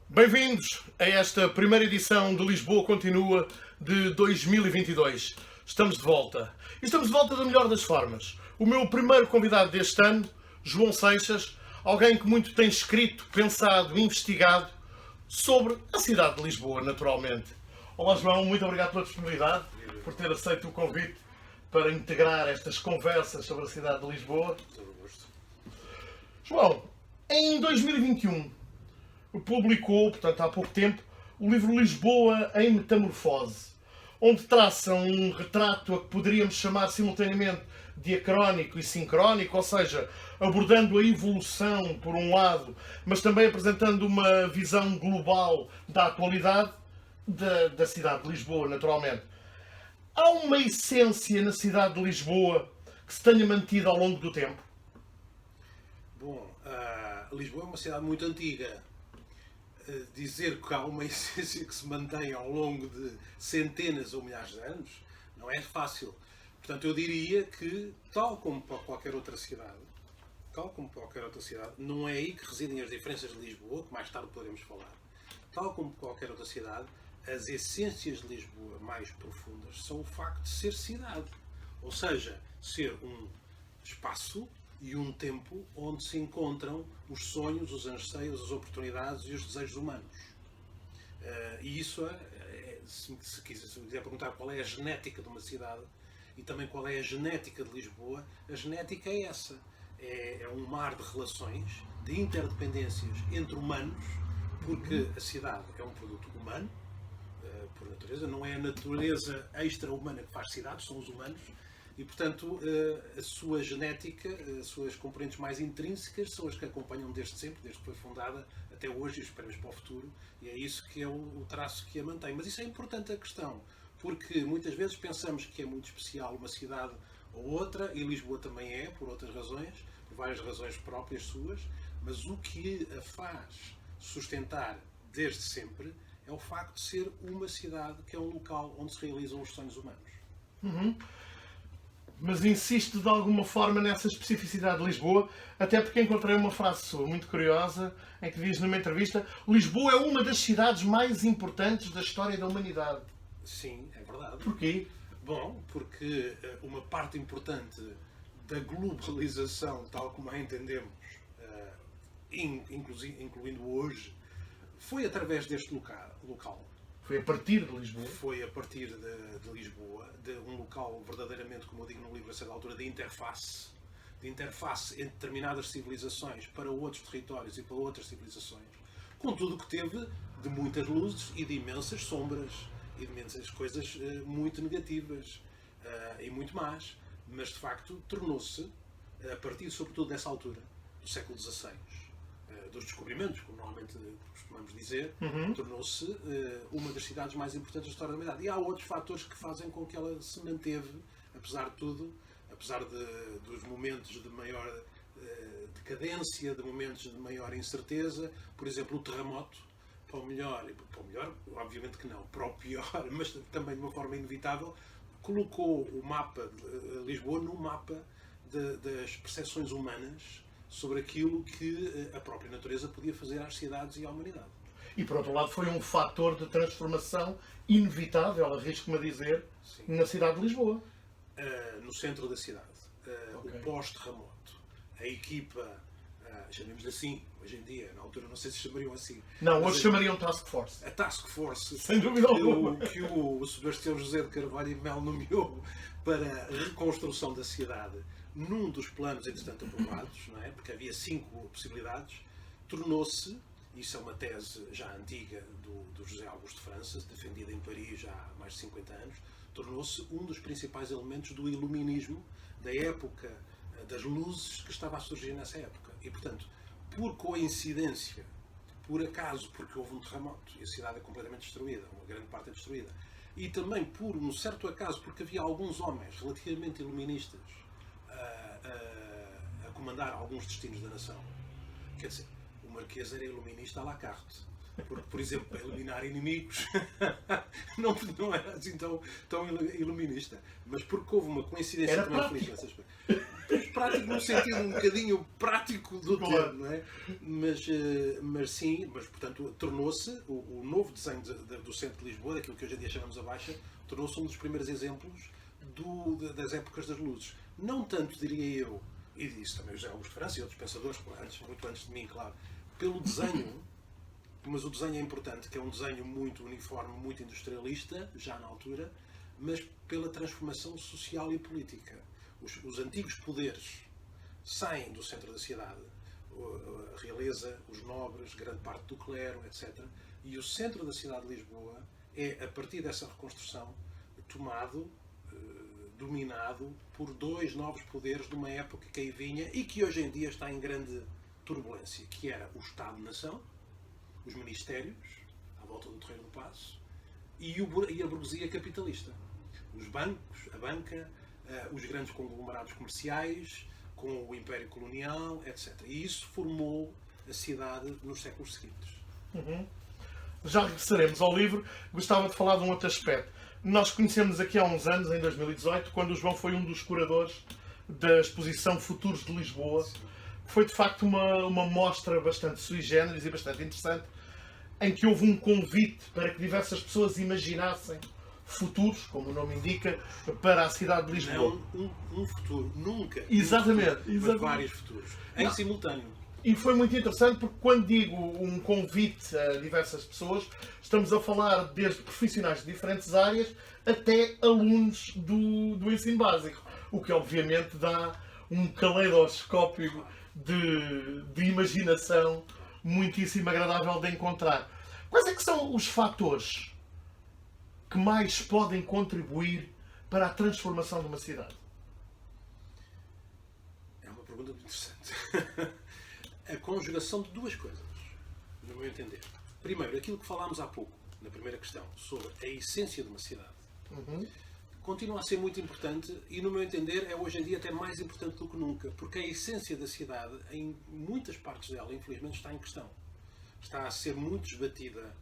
Bem-vindos a esta primeira edição de Lisboa Continua de 2022. Estamos de volta. E estamos de volta da melhor das formas. O meu primeiro convidado deste ano, João Seixas, alguém que muito tem escrito, pensado, investigado sobre a cidade de Lisboa, naturalmente. Olá, João, muito obrigado pela disponibilidade, por ter aceito o convite para integrar estas conversas sobre a cidade de Lisboa. João, em 2021, publicou, portanto há pouco tempo, o livro Lisboa em Metamorfose, onde traça um retrato a que poderíamos chamar simultaneamente diacrónico e sincrónico, ou seja, abordando a evolução por um lado, mas também apresentando uma visão global da atualidade da cidade de Lisboa, naturalmente. Há uma essência na cidade de Lisboa que se tenha mantido ao longo do tempo? Bom, Lisboa é uma cidade muito antiga. Dizer que há uma essência que se mantém ao longo de centenas ou milhares de anos não é fácil. Portanto, eu diria que, tal como para qualquer outra cidade, não é aí que residem as diferenças de Lisboa, que mais tarde poderemos falar. Tal como qualquer outra cidade, as essências de Lisboa mais profundas são o facto de ser cidade. Ou seja, ser um espaço e um tempo onde se encontram os sonhos, os anseios, as oportunidades e os desejos humanos. E isso se quiser perguntar qual é a genética de uma cidade e também qual é a genética de Lisboa, a genética é essa. É um mar de relações, de interdependências entre humanos, porque a cidade é um produto humano, por natureza, não é a natureza extra-humana que faz cidades, são os humanos. E, portanto, a sua genética, as suas componentes mais intrínsecas são as que acompanham desde sempre, desde que foi fundada até hoje e esperamos para o futuro. E é isso que é o traço que a mantém. Mas isso é importante a questão, porque muitas vezes pensamos que é muito especial uma cidade ou outra, e Lisboa também é, por outras razões, por várias razões próprias suas, mas o que a faz sustentar desde sempre é o facto de ser uma cidade que é um local onde se realizam os sonhos humanos. Uhum. Mas insisto de alguma forma nessa especificidade de Lisboa, até porque encontrei uma frase sua muito curiosa, em que diz numa entrevista: Lisboa é uma das cidades mais importantes da história da humanidade. Sim, é verdade. Porquê? Bom, porque uma parte importante da globalização, tal como a entendemos, incluindo hoje, foi através deste local. Foi a partir de Lisboa. Foi a partir de Lisboa, de um local verdadeiramente, como eu digo no livro a certa altura, de interface entre determinadas civilizações para outros territórios e para outras civilizações, com tudo o que teve de muitas luzes e de imensas sombras e de imensas coisas muito negativas e muito más, mas de facto tornou-se, a partir sobretudo dessa altura, do século XVI, dos descobrimentos, como normalmente costumamos dizer, tornou-se uma das cidades mais importantes da história da humanidade. E há outros fatores que fazem com que ela se manteve, apesar de tudo, apesar dos momentos de maior decadência, de momentos de maior incerteza. Por exemplo, o terremoto, para o melhor, obviamente que não, para o pior, mas também de uma forma inevitável, colocou o mapa de Lisboa no mapa das percepções humanas sobre aquilo que a própria natureza podia fazer às cidades e à humanidade. E, por outro lado, foi um fator de transformação inevitável, arrisco-me a dizer, sim, na cidade de Lisboa. No centro da cidade. Okay. O pós-terremoto. A equipa, chamemos-lhe assim, hoje em dia, na altura não sei se chamariam assim. Não, hoje chamariam Task Force. A Task Force, sem dúvida alguma, que o Sebastião José de Carvalho e Mel nomeou para a reconstrução da cidade, num dos planos, entretanto, aprovados, não é? Porque havia 5 possibilidades, tornou-se, Isso é uma tese já antiga do José Augusto de França, defendida em Paris já há mais de 50 anos, tornou-se um dos principais elementos do iluminismo, da época das luzes que estava a surgir nessa época. E, portanto, por coincidência, por acaso, porque houve um terremoto e a cidade é completamente destruída, uma grande parte é destruída, e também por um certo acaso, porque havia alguns homens relativamente iluministas a comandar alguns destinos da nação. Quer dizer, o Marquês era iluminista à la carte. Porque, por exemplo, para iluminar inimigos não era assim tão iluminista. Mas porque houve uma coincidência era também feliz nesse aspecto. Prático no sentido um bocadinho prático do termo, não é? Mas sim, portanto tornou-se o novo desenho do centro de Lisboa, daquilo que hoje em dia chamamos a Baixa, tornou-se um dos primeiros exemplos das épocas das luzes. Não tanto, diria eu, e disse também o José Augusto de França e outros pensadores, muito antes de mim, claro, pelo desenho, mas o desenho é importante, que é um desenho muito uniforme, muito industrialista, já na altura, mas pela transformação social e política. Os antigos poderes saem do centro da cidade, a realeza, os nobres, grande parte do clero, etc. E o centro da cidade de Lisboa é, a partir dessa reconstrução, tomado, dominado por dois novos poderes de uma época que aí vinha e que hoje em dia está em grande turbulência, que era o Estado-nação, os ministérios, à volta do Terreiro do Paço, e a burguesia capitalista. Os bancos, a banca, os grandes conglomerados comerciais, com o Império Colonial, etc. E isso formou a cidade nos séculos seguintes. Já regressaremos ao livro. Gostava de falar de um outro aspecto. Nós conhecemos aqui há uns anos, em 2018, quando o João foi um dos curadores da exposição Futuros de Lisboa. Sim. Foi de facto uma mostra bastante sui generis e bastante interessante, em que houve um convite para que diversas pessoas imaginassem futuros, como o nome indica, para a cidade de Lisboa. Não um futuro, nunca. Exatamente. Mas vários futuros, em simultâneo. E foi muito interessante porque quando digo um convite a diversas pessoas, estamos a falar desde profissionais de diferentes áreas até alunos do ensino básico, o que obviamente dá um caleidoscópio de imaginação muitíssimo agradável de encontrar. Quais é que são os fatores que mais podem contribuir para a transformação de uma cidade? É uma pergunta muito interessante. A conjugação de duas coisas, no meu entender. Primeiro, aquilo que falámos há pouco, na primeira questão, sobre a essência de uma cidade. Continua a ser muito importante e, no meu entender, é hoje em dia até mais importante do que nunca, porque a essência da cidade, em muitas partes dela, infelizmente, está em questão. Está a ser muito esbatida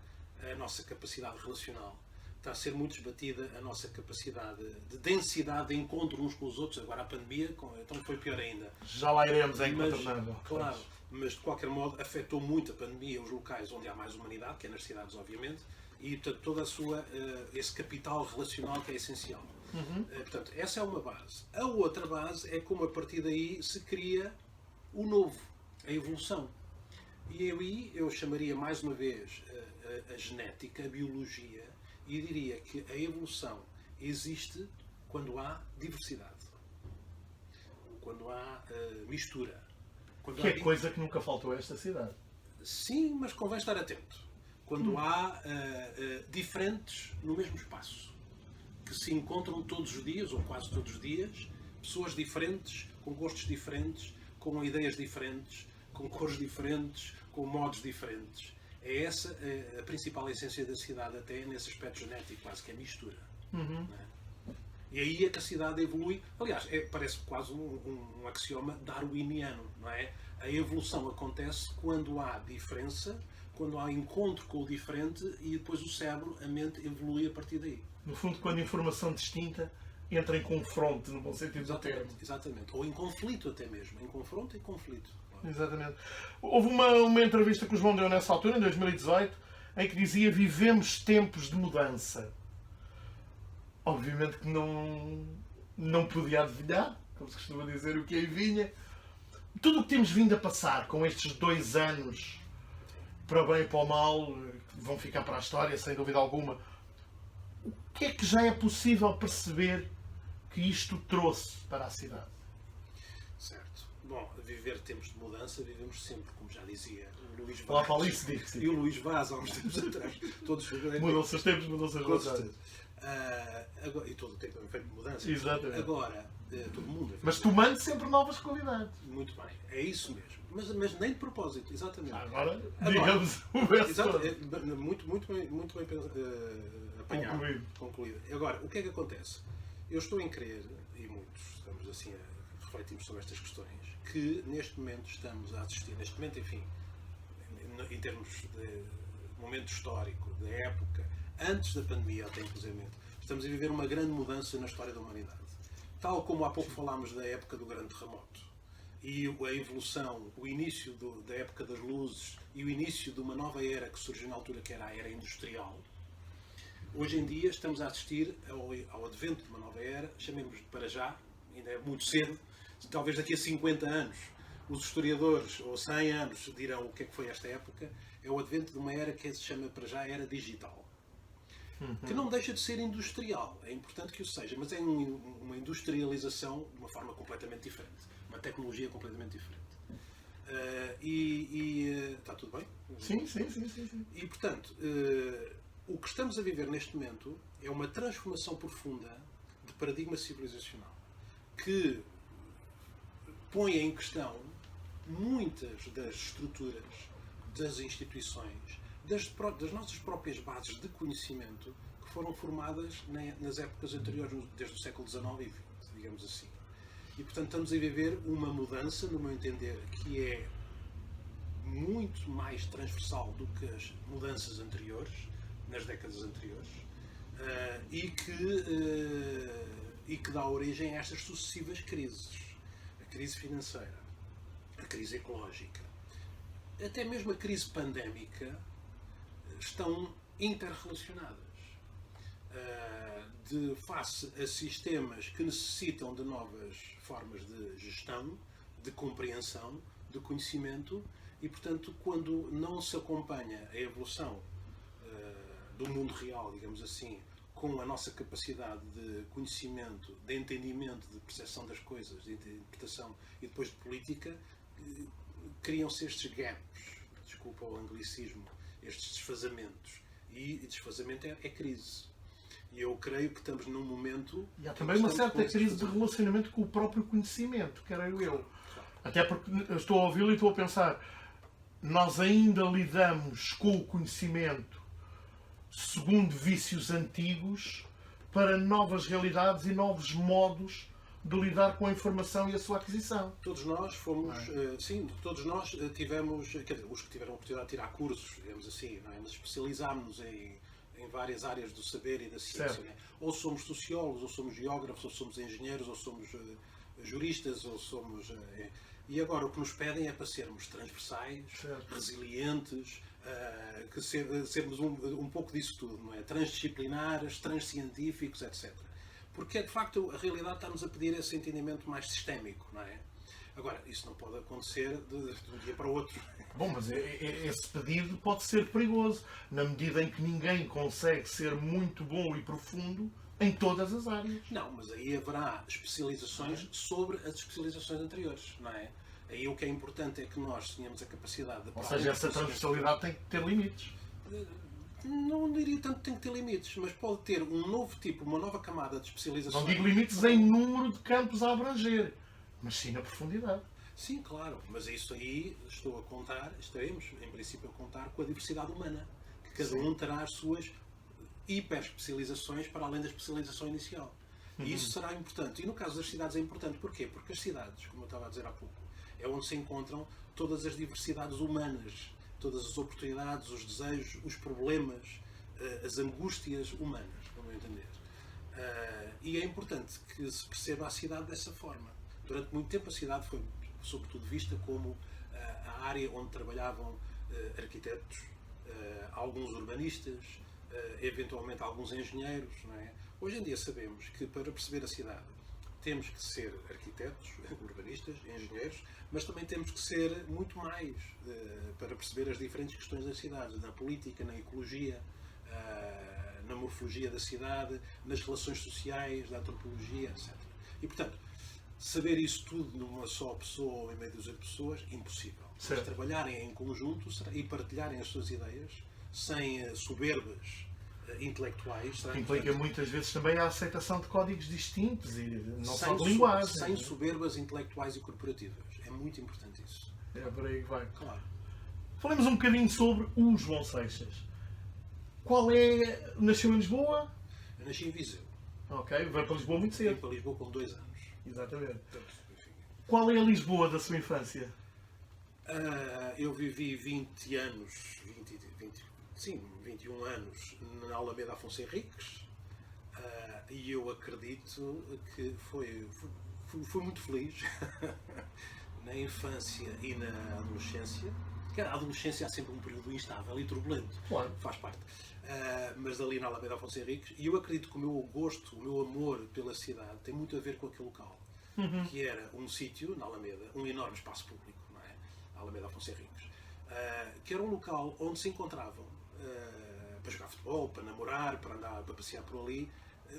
a nossa capacidade relacional, está a ser muito esbatida a nossa capacidade de densidade de encontro uns com os outros. Agora a pandemia, então foi pior ainda. Já lá iremos encontrando. Claro, mas de qualquer modo afetou muito a pandemia os locais onde há mais humanidade, que é nas cidades, obviamente, e portanto, toda esse capital relacional que é essencial. Portanto, essa é uma base. A outra base é como a partir daí se cria o novo, a evolução. E aí eu chamaria mais uma vez a genética, a biologia, e diria que a evolução existe quando há diversidade, quando há mistura. Que é coisa que nunca faltou a esta cidade. Sim, mas convém estar atento. Quando há diferentes no mesmo espaço, que se encontram todos os dias, ou quase todos os dias, pessoas diferentes, com gostos diferentes, com ideias diferentes, com cores diferentes, com modos diferentes. É essa a principal essência da cidade, até nesse aspecto genético, quase que é a mistura. Não é? E aí é que a cidade evolui. Aliás, parece quase um axioma darwiniano, não é? A evolução acontece quando há diferença, quando há encontro com o diferente e depois o cérebro, a mente, evolui a partir daí. No fundo, quando a informação distinta entra em confronto, no bom sentido do termo. Exatamente. Ou em conflito até mesmo. Em confronto e conflito. Claro. Exatamente. Houve uma entrevista que o João deu nessa altura, em 2018, em que dizia: vivemos tempos de mudança. Obviamente que não podia adivinhar, como se costuma dizer, o que aí vinha. Tudo o que temos vindo a passar com estes 2 anos, para o bem e para o mal, que vão ficar para a história, sem dúvida alguma, o que é que já é possível perceber que isto trouxe para a cidade? Certo. Bom, viver tempos de mudança, vivemos sempre, como já dizia o Luís Lá Vaz. para ali se diz, sim. E o Luís Vaz, há uns tempos atrás. Todos Mudam-se os tempos, mudam-se as relações. E todo o tempo é feito de mudança. Exatamente. Agora, todo mundo é feito Mas tomando sempre novas qualidades. muito bem, é isso mesmo. Mas nem de propósito, exatamente. Agora, digamos o verso Exato, todo. muito bem apanhado, concluído. Agora, o que é que acontece? Eu estou em crer, e muitos estamos assim refletimos sobre estas questões, que neste momento estamos a assistir, neste momento, enfim, em termos de momento histórico, da época, antes da pandemia até inclusive, estamos a viver uma grande mudança na história da humanidade. Tal como há pouco falámos da época do grande terremoto. E a evolução, o início da época das luzes e o início de uma nova era que surgiu na altura, que era a era industrial. Hoje em dia estamos a assistir ao advento de uma nova era, chamemos para já, ainda é muito cedo, talvez daqui a 50 anos, os historiadores, ou 100 anos, dirão o que é que foi esta época, é o advento de uma era que se chama para já era digital. Que não deixa de ser industrial, é importante que o seja, mas é uma industrialização de uma forma completamente diferente, uma tecnologia completamente diferente. Está tudo bem? Sim. E, portanto, o que estamos a viver neste momento é uma transformação profunda de paradigma civilizacional que põe em questão muitas das estruturas, das instituições, das nossas próprias bases de conhecimento que foram formadas nas épocas anteriores, desde o século XIX e XX, digamos assim. E, portanto, estamos a viver uma mudança, no meu entender, que é muito mais transversal do que as mudanças anteriores, nas décadas anteriores, e que dá origem a estas sucessivas crises. A crise financeira, a crise ecológica, até mesmo a crise pandémica, estão interrelacionadas. De face a sistemas que necessitam de novas formas de gestão, de compreensão, de conhecimento, e, portanto, quando não se acompanha a evolução do mundo real, digamos assim, com a nossa capacidade de conhecimento, de entendimento, de percepção das coisas, de interpretação e depois de política, criam-se estes gaps, desculpa o anglicismo, estes desfazamentos. E desfazamento é crise. E eu creio que estamos num momento... E há também uma certa crise de relacionamento com o próprio conhecimento, creio eu. Até porque eu estou a ouvi-lo e estou a pensar, nós ainda lidamos com o conhecimento segundo vícios antigos para novas realidades e novos modos de lidar com a informação e a sua aquisição. Todos nós fomos, sim, todos nós tivemos, quer dizer, os que tiveram a oportunidade de tirar cursos, digamos assim, não é? Mas especializámos-nos em várias áreas do saber e da ciência. Não é? Ou somos sociólogos, ou somos geógrafos, ou somos engenheiros, ou somos juristas, ou somos... E agora o que nos pedem é para sermos transversais, resilientes, sermos um pouco disso tudo, não é? Transdisciplinares, transcientíficos, etc. Porque, de facto, a realidade está-nos a pedir esse entendimento mais sistémico, não é? Agora, isso não pode acontecer de um dia para o outro. Bom, mas esse pedido pode ser perigoso, na medida em que ninguém consegue ser muito bom e profundo em todas as áreas. Não, mas aí haverá especializações sobre as especializações anteriores, não é? Aí o que é importante é que nós tenhamos a capacidade de... Ou seja, essa transversalidade tem que ter limites. Não diria tanto que tem que ter limites, mas pode ter um novo tipo, uma nova camada de especialização. Não digo limites em número de campos a abranger, mas sim na profundidade. Sim, claro, mas isso aí estaremos em princípio a contar com a diversidade humana, que cada um terá as suas hiper-especializações para além da especialização inicial. E isso será importante. E no caso das cidades é importante. Porquê? Porque as cidades, como eu estava a dizer há pouco, é onde se encontram todas as diversidades humanas, todas as oportunidades, os desejos, os problemas, as angústias humanas, no meu entender. E é importante que se perceba a cidade dessa forma. Durante muito tempo a cidade foi, sobretudo, vista como a área onde trabalhavam arquitetos, alguns urbanistas, eventualmente alguns engenheiros. Não é? Hoje em dia sabemos que para perceber a cidade temos que ser arquitetos, urbanistas, engenheiros, mas também temos que ser muito mais para perceber as diferentes questões da cidade, na política, na ecologia, na morfologia da cidade, nas relações sociais, na antropologia, etc. E, portanto, saber isso tudo numa só pessoa ou em meio de 200 pessoas, impossível. Mas trabalharem em conjunto e partilharem as suas ideias sem soberbas intelectuais. Que implica muitas vezes também a aceitação de códigos distintos e não só de sem linguagem. soberbas intelectuais e corporativas. É muito importante isso. É por aí que vai. Claro. Falemos um bocadinho sobre o João Seixas. Qual é... Nasceu em Lisboa? Eu nasci em Viseu. Ok, veio para Lisboa muito Vim cedo. para Lisboa com 2 anos. Exatamente. Portanto, enfim, Qual é a Lisboa da sua infância? eu vivi 20 anos, 21 anos na Alameda Afonso Henriques, e eu acredito que fui muito feliz na infância e na adolescência. Porque a adolescência há sempre um período instável e turbulento, Claro. faz parte. Mas ali na Alameda Afonso Henriques, e eu acredito que o meu gosto, o meu amor pela cidade tem muito a ver com aquele local, que era um sítio, na Alameda, um enorme espaço público, não é? A Alameda Afonso Henriques, que era um local onde se encontravam para jogar futebol, para namorar, para andar, para passear por ali,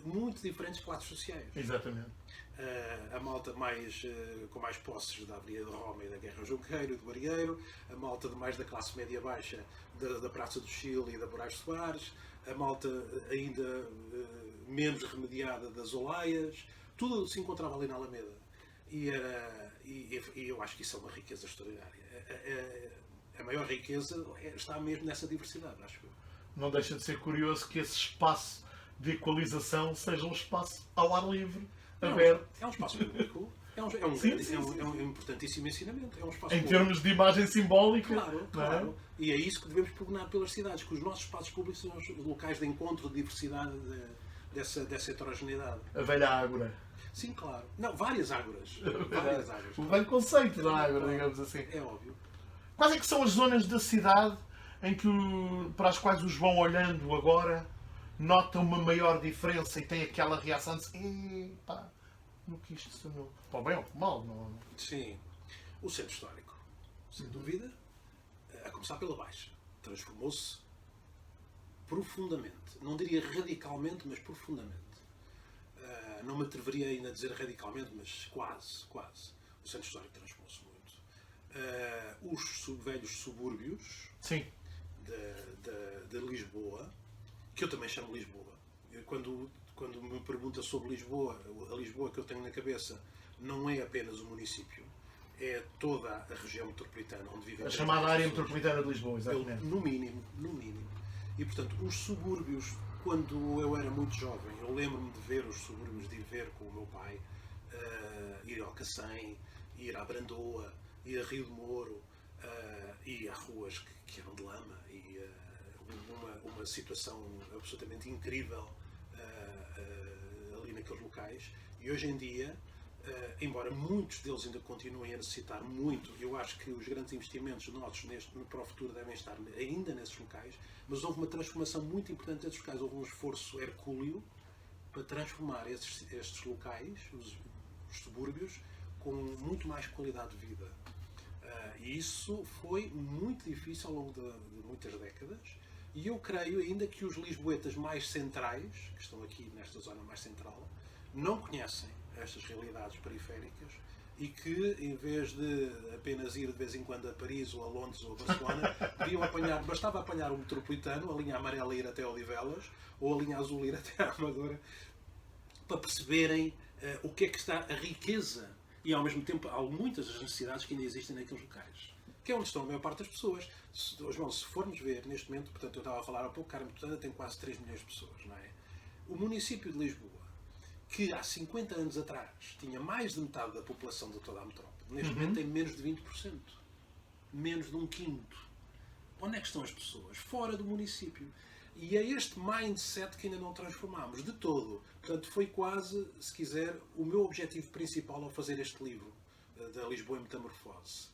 muito diferentes classes sociais. Exatamente. A malta com mais posses da Avenida de Roma e da Guerra Junqueiro e do Barieiro, a malta mais da classe média baixa da Praça do Chile e da Moraes Soares, a malta ainda menos remediada das Olaias, tudo se encontrava ali na Alameda. E eu acho que isso é uma riqueza extraordinária. A maior riqueza está mesmo nessa diversidade, acho eu. Não deixa de ser curioso que esse espaço de equalização seja um espaço ao ar livre, aberto. É um espaço público, é um importantíssimo ensinamento. É um espaço Em público. termos de imagem simbólica. Claro, não é? claro. E é isso que devemos pugnar pelas cidades, que os nossos espaços públicos são os locais de encontro de diversidade dessa heterogeneidade. A velha ágora. Sim, claro. Não, várias ágoras. Várias ágoras. O velho conceito da ágora, digamos assim. É óbvio. Quais é que são as zonas da cidade em que, para as quais o João, olhando agora, nota uma maior diferença e tem aquela reação de assim, pá, no que isto se não... Para o bem ou para o mal, não... Sim. O centro histórico, sem dúvida, a começar pela Baixa, transformou-se profundamente. Não diria radicalmente, mas profundamente. Não me atreveria ainda a dizer radicalmente, mas quase. O centro histórico transformou-se muito. Os velhos subúrbios Sim. de Lisboa, que eu também chamo Lisboa. Quando me pergunta sobre Lisboa, a Lisboa que eu tenho na cabeça não é apenas o município, é toda a região metropolitana onde vivem A chamada área pessoas. metropolitana de Lisboa, exatamente. No mínimo. E, portanto, os subúrbios, quando eu era muito jovem, eu lembro-me de ver os subúrbios, de ir ver com o meu pai, ir ao Cacém, ir à Brandoa, ir a Rio de Moro, e a ruas que eram de lama, e uma situação absolutamente incrível ali naqueles locais. E hoje em dia, embora muitos deles ainda continuem a necessitar muito, eu acho que os grandes investimentos nossos para o futuro devem estar ainda nesses locais, mas houve uma transformação muito importante desses locais. Houve um esforço hercúleo para transformar estes locais, os subúrbios, com muito mais qualidade de vida. E isso foi muito difícil ao longo de muitas décadas, e eu creio ainda que os lisboetas mais centrais, que estão aqui nesta zona mais central, não conhecem estas realidades periféricas e que, em vez de apenas ir de vez em quando a Paris ou a Londres ou a Barcelona, bastava apanhar o metropolitano, a linha amarela ir até Odivelas ou a linha azul ir até a Amadora, para perceberem o que é que está a riqueza e, ao mesmo tempo, há muitas das necessidades que ainda existem naqueles locais, que é onde estão a maior parte das pessoas. João, se formos ver neste momento, portanto, eu estava a falar há pouco, Carmo Totana tem quase 3 milhões de pessoas, não é? O município de Lisboa, que há 50 anos atrás tinha mais de metade da população de toda a metrópole, neste momento tem menos de 20%. Menos de um quinto. Onde é que estão as pessoas? Fora do município. E é este mindset que ainda não transformámos de todo. Portanto, foi quase, se quiser, o meu objetivo principal ao fazer este livro, da Lisboa em Metamorfose.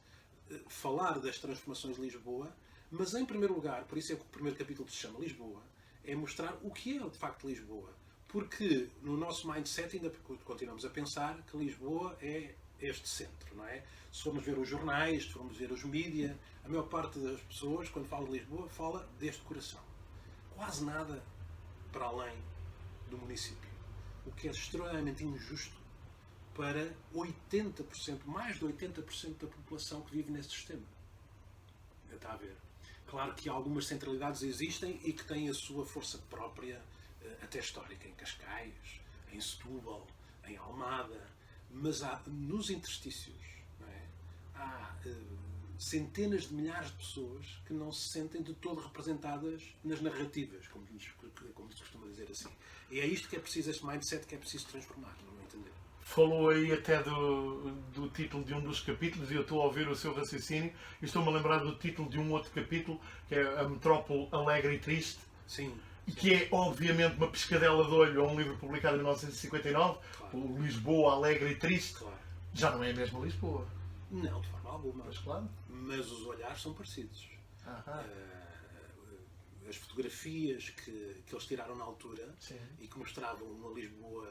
Falar das transformações de Lisboa, mas em primeiro lugar, por isso é que o primeiro capítulo se chama Lisboa, é mostrar o que é de facto Lisboa. Porque no nosso mindset ainda continuamos a pensar que Lisboa é este centro, não é? Se formos ver os jornais, se formos ver os mídias, a maior parte das pessoas, quando fala de Lisboa, fala deste coração. Quase nada para além do município. O que é extremamente injusto para 80%, mais de 80% da população que vive nesse sistema. Está a ver? Claro que algumas centralidades existem e que têm a sua força própria, até histórica, em Cascais, em Setúbal, em Almada, mas nos interstícios, não é? Há centenas de milhares de pessoas que não se sentem de todo representadas nas narrativas, como se costuma dizer assim. E é isto que é preciso, este mindset que é preciso transformar, no meu entender. Falou aí até do título de um dos capítulos, e eu estou a ouvir o seu raciocínio e estou-me a lembrar do título de um outro capítulo, que é A Metrópole Alegre e Triste. Sim. E que é, obviamente, uma pescadela de olho a um livro publicado em 1959, claro. O Lisboa Alegre e Triste. Claro. Já não é a mesma Lisboa. Não, de forma alguma. Mas, claro. Mas os olhares são parecidos. As fotografias que eles tiraram na altura, sim, e que mostravam uma Lisboa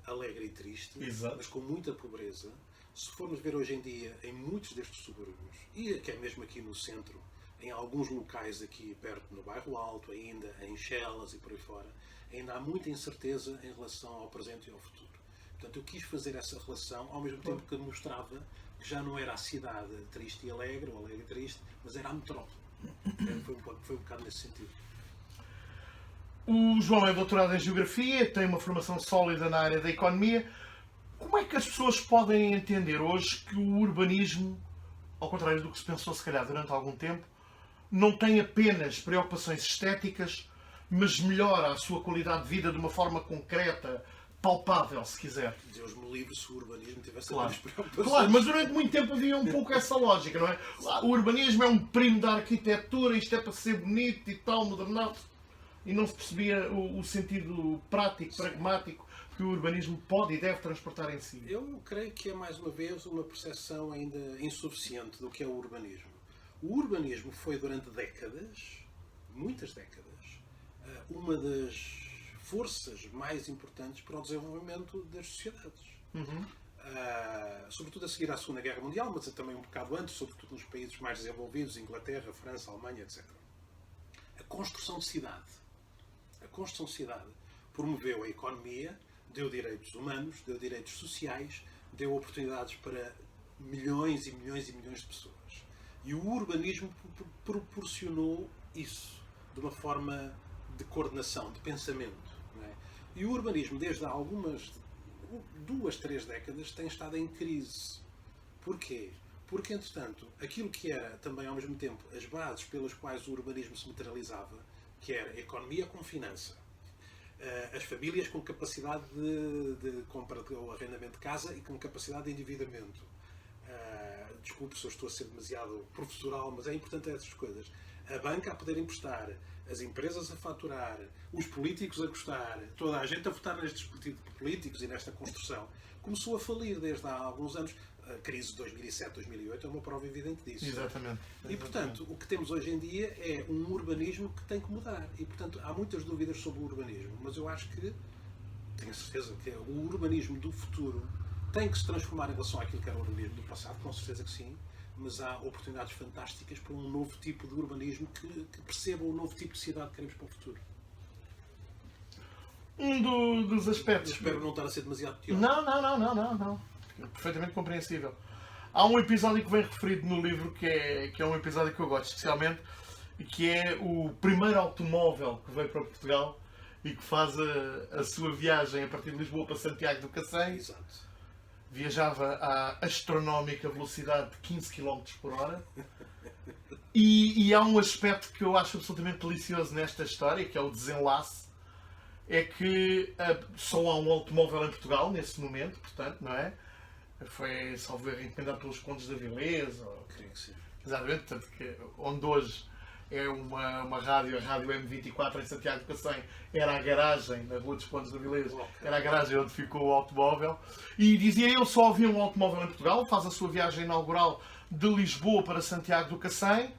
alegre e triste, exato, mas com muita pobreza, se formos ver hoje em dia em muitos destes subúrbios, e até mesmo aqui no centro, em alguns locais aqui perto no Bairro Alto, ainda em Chelas e por aí fora, ainda há muita incerteza em relação ao presente e ao futuro. Portanto, eu quis fazer essa relação, ao mesmo tempo que mostrava que já não era a cidade triste e alegre, ou alegre e triste, mas era a metrópole. Foi um bocado nesse sentido. O João é doutorado em Geografia, tem uma formação sólida na área da economia. Como é que as pessoas podem entender hoje que o urbanismo, ao contrário do que se pensou se calhar durante algum tempo, não tem apenas preocupações estéticas, mas melhora a sua qualidade de vida de uma forma concreta, palpável, se quiser? Deus me livre se o urbanismo tivesse claro. preocupações. Claro, mas durante muito tempo havia um pouco essa lógica, não é? O urbanismo é um primo da arquitetura, isto é para ser bonito e tal, modernado. E não se percebia o sentido prático, pragmático, que o urbanismo pode e deve transportar em si. Eu creio que é, mais uma vez, uma percepção ainda insuficiente do que é o urbanismo. O urbanismo foi, durante décadas, muitas décadas, uma das forças mais importantes para o desenvolvimento das sociedades. Uhum. Sobretudo a seguir à Segunda Guerra Mundial, mas também um bocado antes, sobretudo nos países mais desenvolvidos, Inglaterra, França, Alemanha, etc. A construção de cidade. A construção de cidade promoveu a economia, deu direitos humanos, deu direitos sociais, deu oportunidades para milhões e milhões e milhões de pessoas. E o urbanismo proporcionou isso de uma forma de coordenação, de pensamento. Não é? E o urbanismo, desde há algumas 2, 3 décadas, tem estado em crise. Porquê? Porque, entretanto, aquilo que era também, ao mesmo tempo, as bases pelas quais o urbanismo se materializava, que era a economia com finança, as famílias com capacidade de compra ou arrendamento de casa e com capacidade de endividamento. Desculpe se eu estou a ser demasiado professoral, mas é importante essas coisas. A banca a poder emprestar, as empresas a faturar, os políticos a gostar, toda a gente a votar nestes políticos e nesta construção, começou a falir desde há alguns anos. A crise de 2007, 2008 é uma prova evidente disso. Exatamente. E, portanto, o que temos hoje em dia é um urbanismo que tem que mudar. E, portanto, há muitas dúvidas sobre o urbanismo, mas eu acho que, tenho certeza que o urbanismo do futuro tem que se transformar em relação àquilo que era o urbanismo do passado, com certeza que sim, mas há oportunidades fantásticas para um novo tipo de urbanismo que perceba o novo tipo de cidade que queremos para o futuro. Dos aspectos... Espero não estar a ser demasiado teórico. Não. Perfeitamente compreensível. Há um episódio que vem referido no livro que é um episódio que eu gosto especialmente, que é o primeiro automóvel que veio para Portugal e que faz a sua viagem a partir de Lisboa para Santiago do Cacém. Exato. Viajava à astronómica velocidade de 15 km por hora. E há um aspecto que eu acho absolutamente delicioso nesta história, que é o desenlace. É que só há um automóvel em Portugal nesse momento, portanto, não é? Foi, salvo erro, encomendado pelos Condes da Vilesa. Creio que sim. Exatamente, portanto, onde hoje é uma rádio, a Rádio M24 em Santiago do Cacém, era a garagem na Rua dos Condes da Vilesa, era a garagem onde ficou o automóvel. E dizia ele, só havia um automóvel em Portugal, faz a sua viagem inaugural de Lisboa para Santiago do Cacém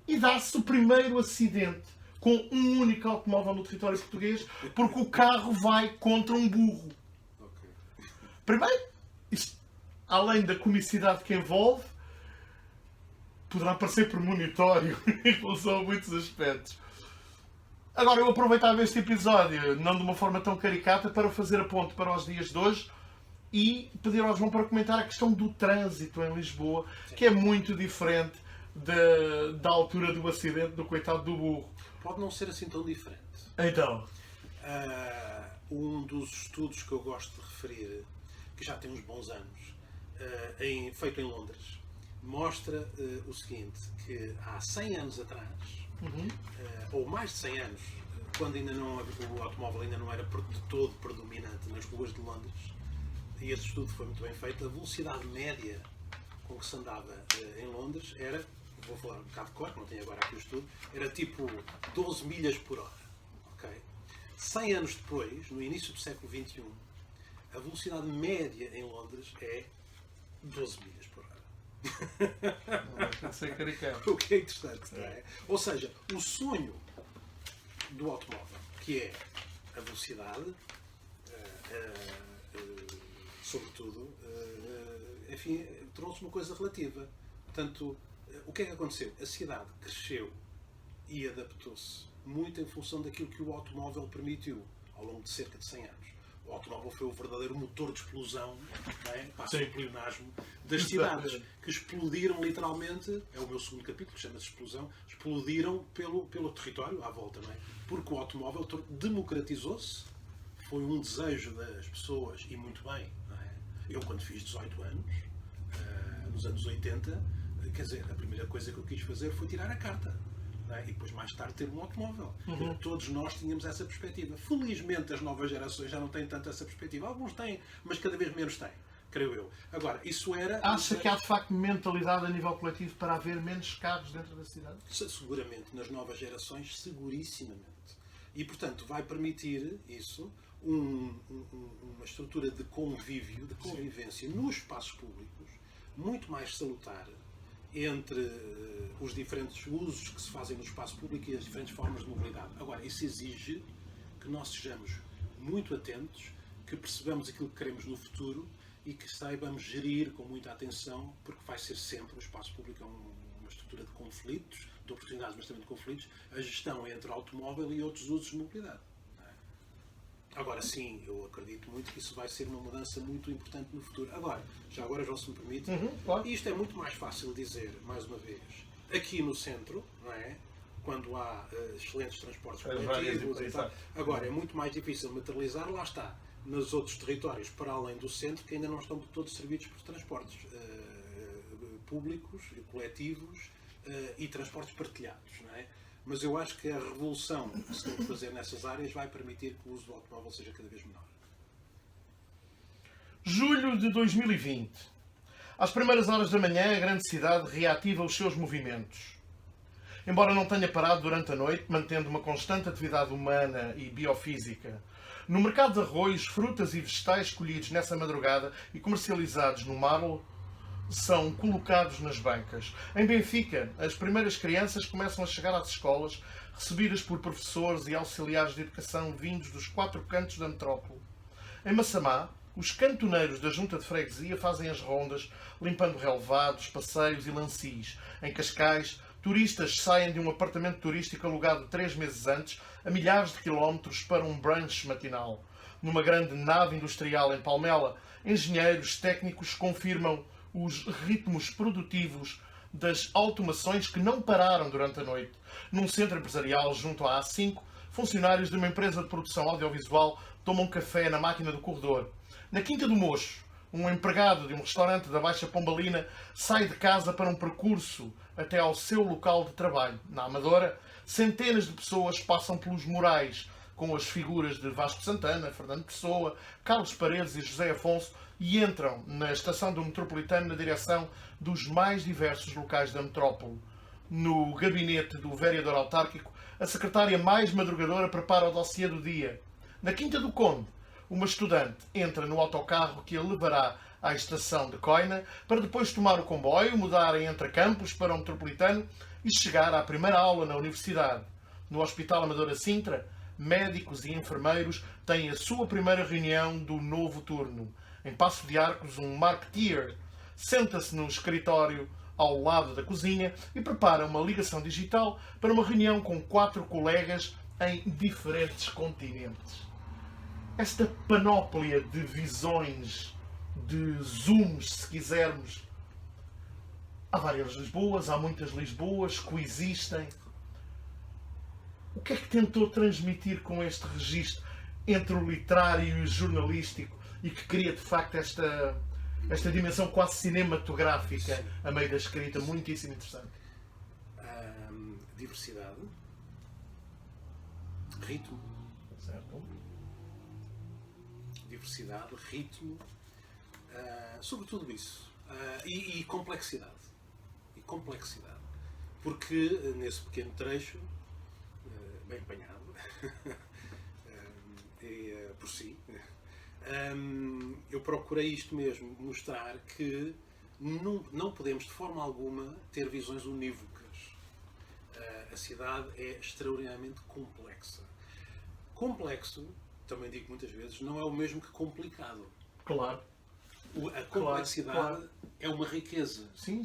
e dá-se o primeiro acidente com um único automóvel no território português, porque o carro vai contra um burro. Okay. Primeiro, isto, além da comicidade que envolve, poderá parecer premonitório em relação a muitos aspectos. Agora, eu aproveitava este episódio, não de uma forma tão caricata, para fazer a ponte para os dias de hoje, e pedir ao João para comentar a questão do trânsito em Lisboa, que é muito diferente da altura do acidente do coitado do burro. Pode não ser assim tão diferente. Então, Um dos estudos que eu gosto de referir, que já tem uns bons anos, feito em Londres, mostra o seguinte, que há 100 anos atrás, ou mais de 100 anos, quando ainda não, o automóvel ainda não era de todo predominante nas ruas de Londres, e este estudo foi muito bem feito, a velocidade média com que se andava em Londres era, vou falar um bocado de cor, não tenho agora aqui o estudo, era tipo 12 milhas por hora. Okay? 100 anos depois, no início do século XXI, a velocidade média em Londres é 12 milhas por hora. Isso é caricato. O que é interessante, não é? Ou seja, o sonho do automóvel, que é a velocidade, sobretudo, enfim, trouxe uma coisa relativa. Portanto, o que é que aconteceu? A cidade cresceu e adaptou-se muito em função daquilo que o automóvel permitiu ao longo de cerca de 100 anos. O automóvel foi o verdadeiro motor de explosão, não é? Passa o pleonasmo das cidades, que explodiram literalmente, é o meu segundo capítulo, que chama-se Explosão, explodiram pelo território à volta, não é? Porque o automóvel democratizou-se, foi um desejo das pessoas, e muito bem, não é? Eu, quando fiz 18 anos, nos anos 80, quer dizer, a primeira coisa que eu quis fazer foi tirar a carta. E depois, mais tarde, ter um automóvel. Todos nós tínhamos essa perspectiva. Felizmente, as novas gerações já não têm tanto essa perspectiva. Alguns têm, mas cada vez menos têm, creio eu. Agora, isso era... Acha que há, de facto, mentalidade a nível coletivo para haver menos carros dentro da cidade? Seguramente, nas novas gerações, segurissimamente. E, portanto, vai permitir isso, uma estrutura de convívio, de convivência nos espaços públicos, muito mais salutar, entre os diferentes usos que se fazem no espaço público e as diferentes formas de mobilidade. Agora, isso exige que nós sejamos muito atentos, que percebamos aquilo que queremos no futuro e que saibamos gerir com muita atenção, porque vai ser sempre, o espaço público é uma estrutura de conflitos, de oportunidades, mas também de conflitos, a gestão entre o automóvel e outros usos de mobilidade. Agora sim, eu acredito muito que isso vai ser uma mudança muito importante no futuro. Agora, já agora, João, se me permite, claro. Isto é muito mais fácil dizer, mais uma vez, aqui no centro, não é? Quando há excelentes transportes coletivos e tal. Agora, é muito mais difícil materializar, lá está, nos outros territórios, para além do centro, que ainda não estão todos servidos por transportes públicos, coletivos e transportes partilhados, não é? Mas eu acho que a revolução que se tem que fazer nessas áreas vai permitir que o uso do automóvel seja cada vez menor. Julho de 2020. Às primeiras horas da manhã, a grande cidade reativa os seus movimentos. Embora não tenha parado durante a noite, mantendo uma constante atividade humana e biofísica, no mercado de arroz, frutas e vegetais colhidos nessa madrugada e comercializados no Marlo, são colocados nas bancas. Em Benfica, as primeiras crianças começam a chegar às escolas, recebidas por professores e auxiliares de educação vindos dos 4 cantos da metrópole. Em Massamá, os cantoneiros da Junta de Freguesia fazem as rondas, limpando relevados, passeios e lancis. Em Cascais, turistas saem de um apartamento turístico alugado 3 meses antes, a milhares de quilómetros, para um brunch matinal. Numa grande nave industrial em Palmela, engenheiros técnicos confirmam os ritmos produtivos das automações que não pararam durante a noite. Num centro empresarial junto à A5, funcionários de uma empresa de produção audiovisual tomam café na máquina do corredor. Na Quinta do Mocho, um empregado de um restaurante da Baixa Pombalina sai de casa para um percurso até ao seu local de trabalho. Na Amadora, centenas de pessoas passam pelos murais com as figuras de Vasco Santana, Fernando Pessoa, Carlos Paredes e José Afonso e entram na estação do Metropolitano na direção dos mais diversos locais da metrópole. No gabinete do vereador autárquico, a secretária mais madrugadora prepara o dossiê do dia. Na Quinta do Conde, uma estudante entra no autocarro que a levará à estação de Coina para depois tomar o comboio, mudar entre campos para o Metropolitano e chegar à primeira aula na universidade. No Hospital Amadora Sintra, médicos e enfermeiros têm a sua primeira reunião do novo turno. Em Paço de Arcos, um marketeer senta-se no escritório ao lado da cozinha e prepara uma ligação digital para uma reunião com 4 colegas em diferentes continentes. Esta panóplia de visões de zooms, se quisermos. Há várias Lisboas, há muitas Lisboas, coexistem. O que é que tentou transmitir com este registro entre o literário e o jornalístico e que cria de facto esta dimensão quase cinematográfica a meio da escrita, muitíssimo interessante? Diversidade, ritmo, Certo? diversidade, ritmo, sobretudo isso, e complexidade. E complexidade. Porque nesse pequeno trecho, bem apanhado, por si, eu procurei isto mesmo, mostrar que não podemos de forma alguma ter visões unívocas. A cidade é extraordinariamente complexa. Complexo, também digo muitas vezes, não é o mesmo que complicado. Claro. A complexidade é uma riqueza. Sim.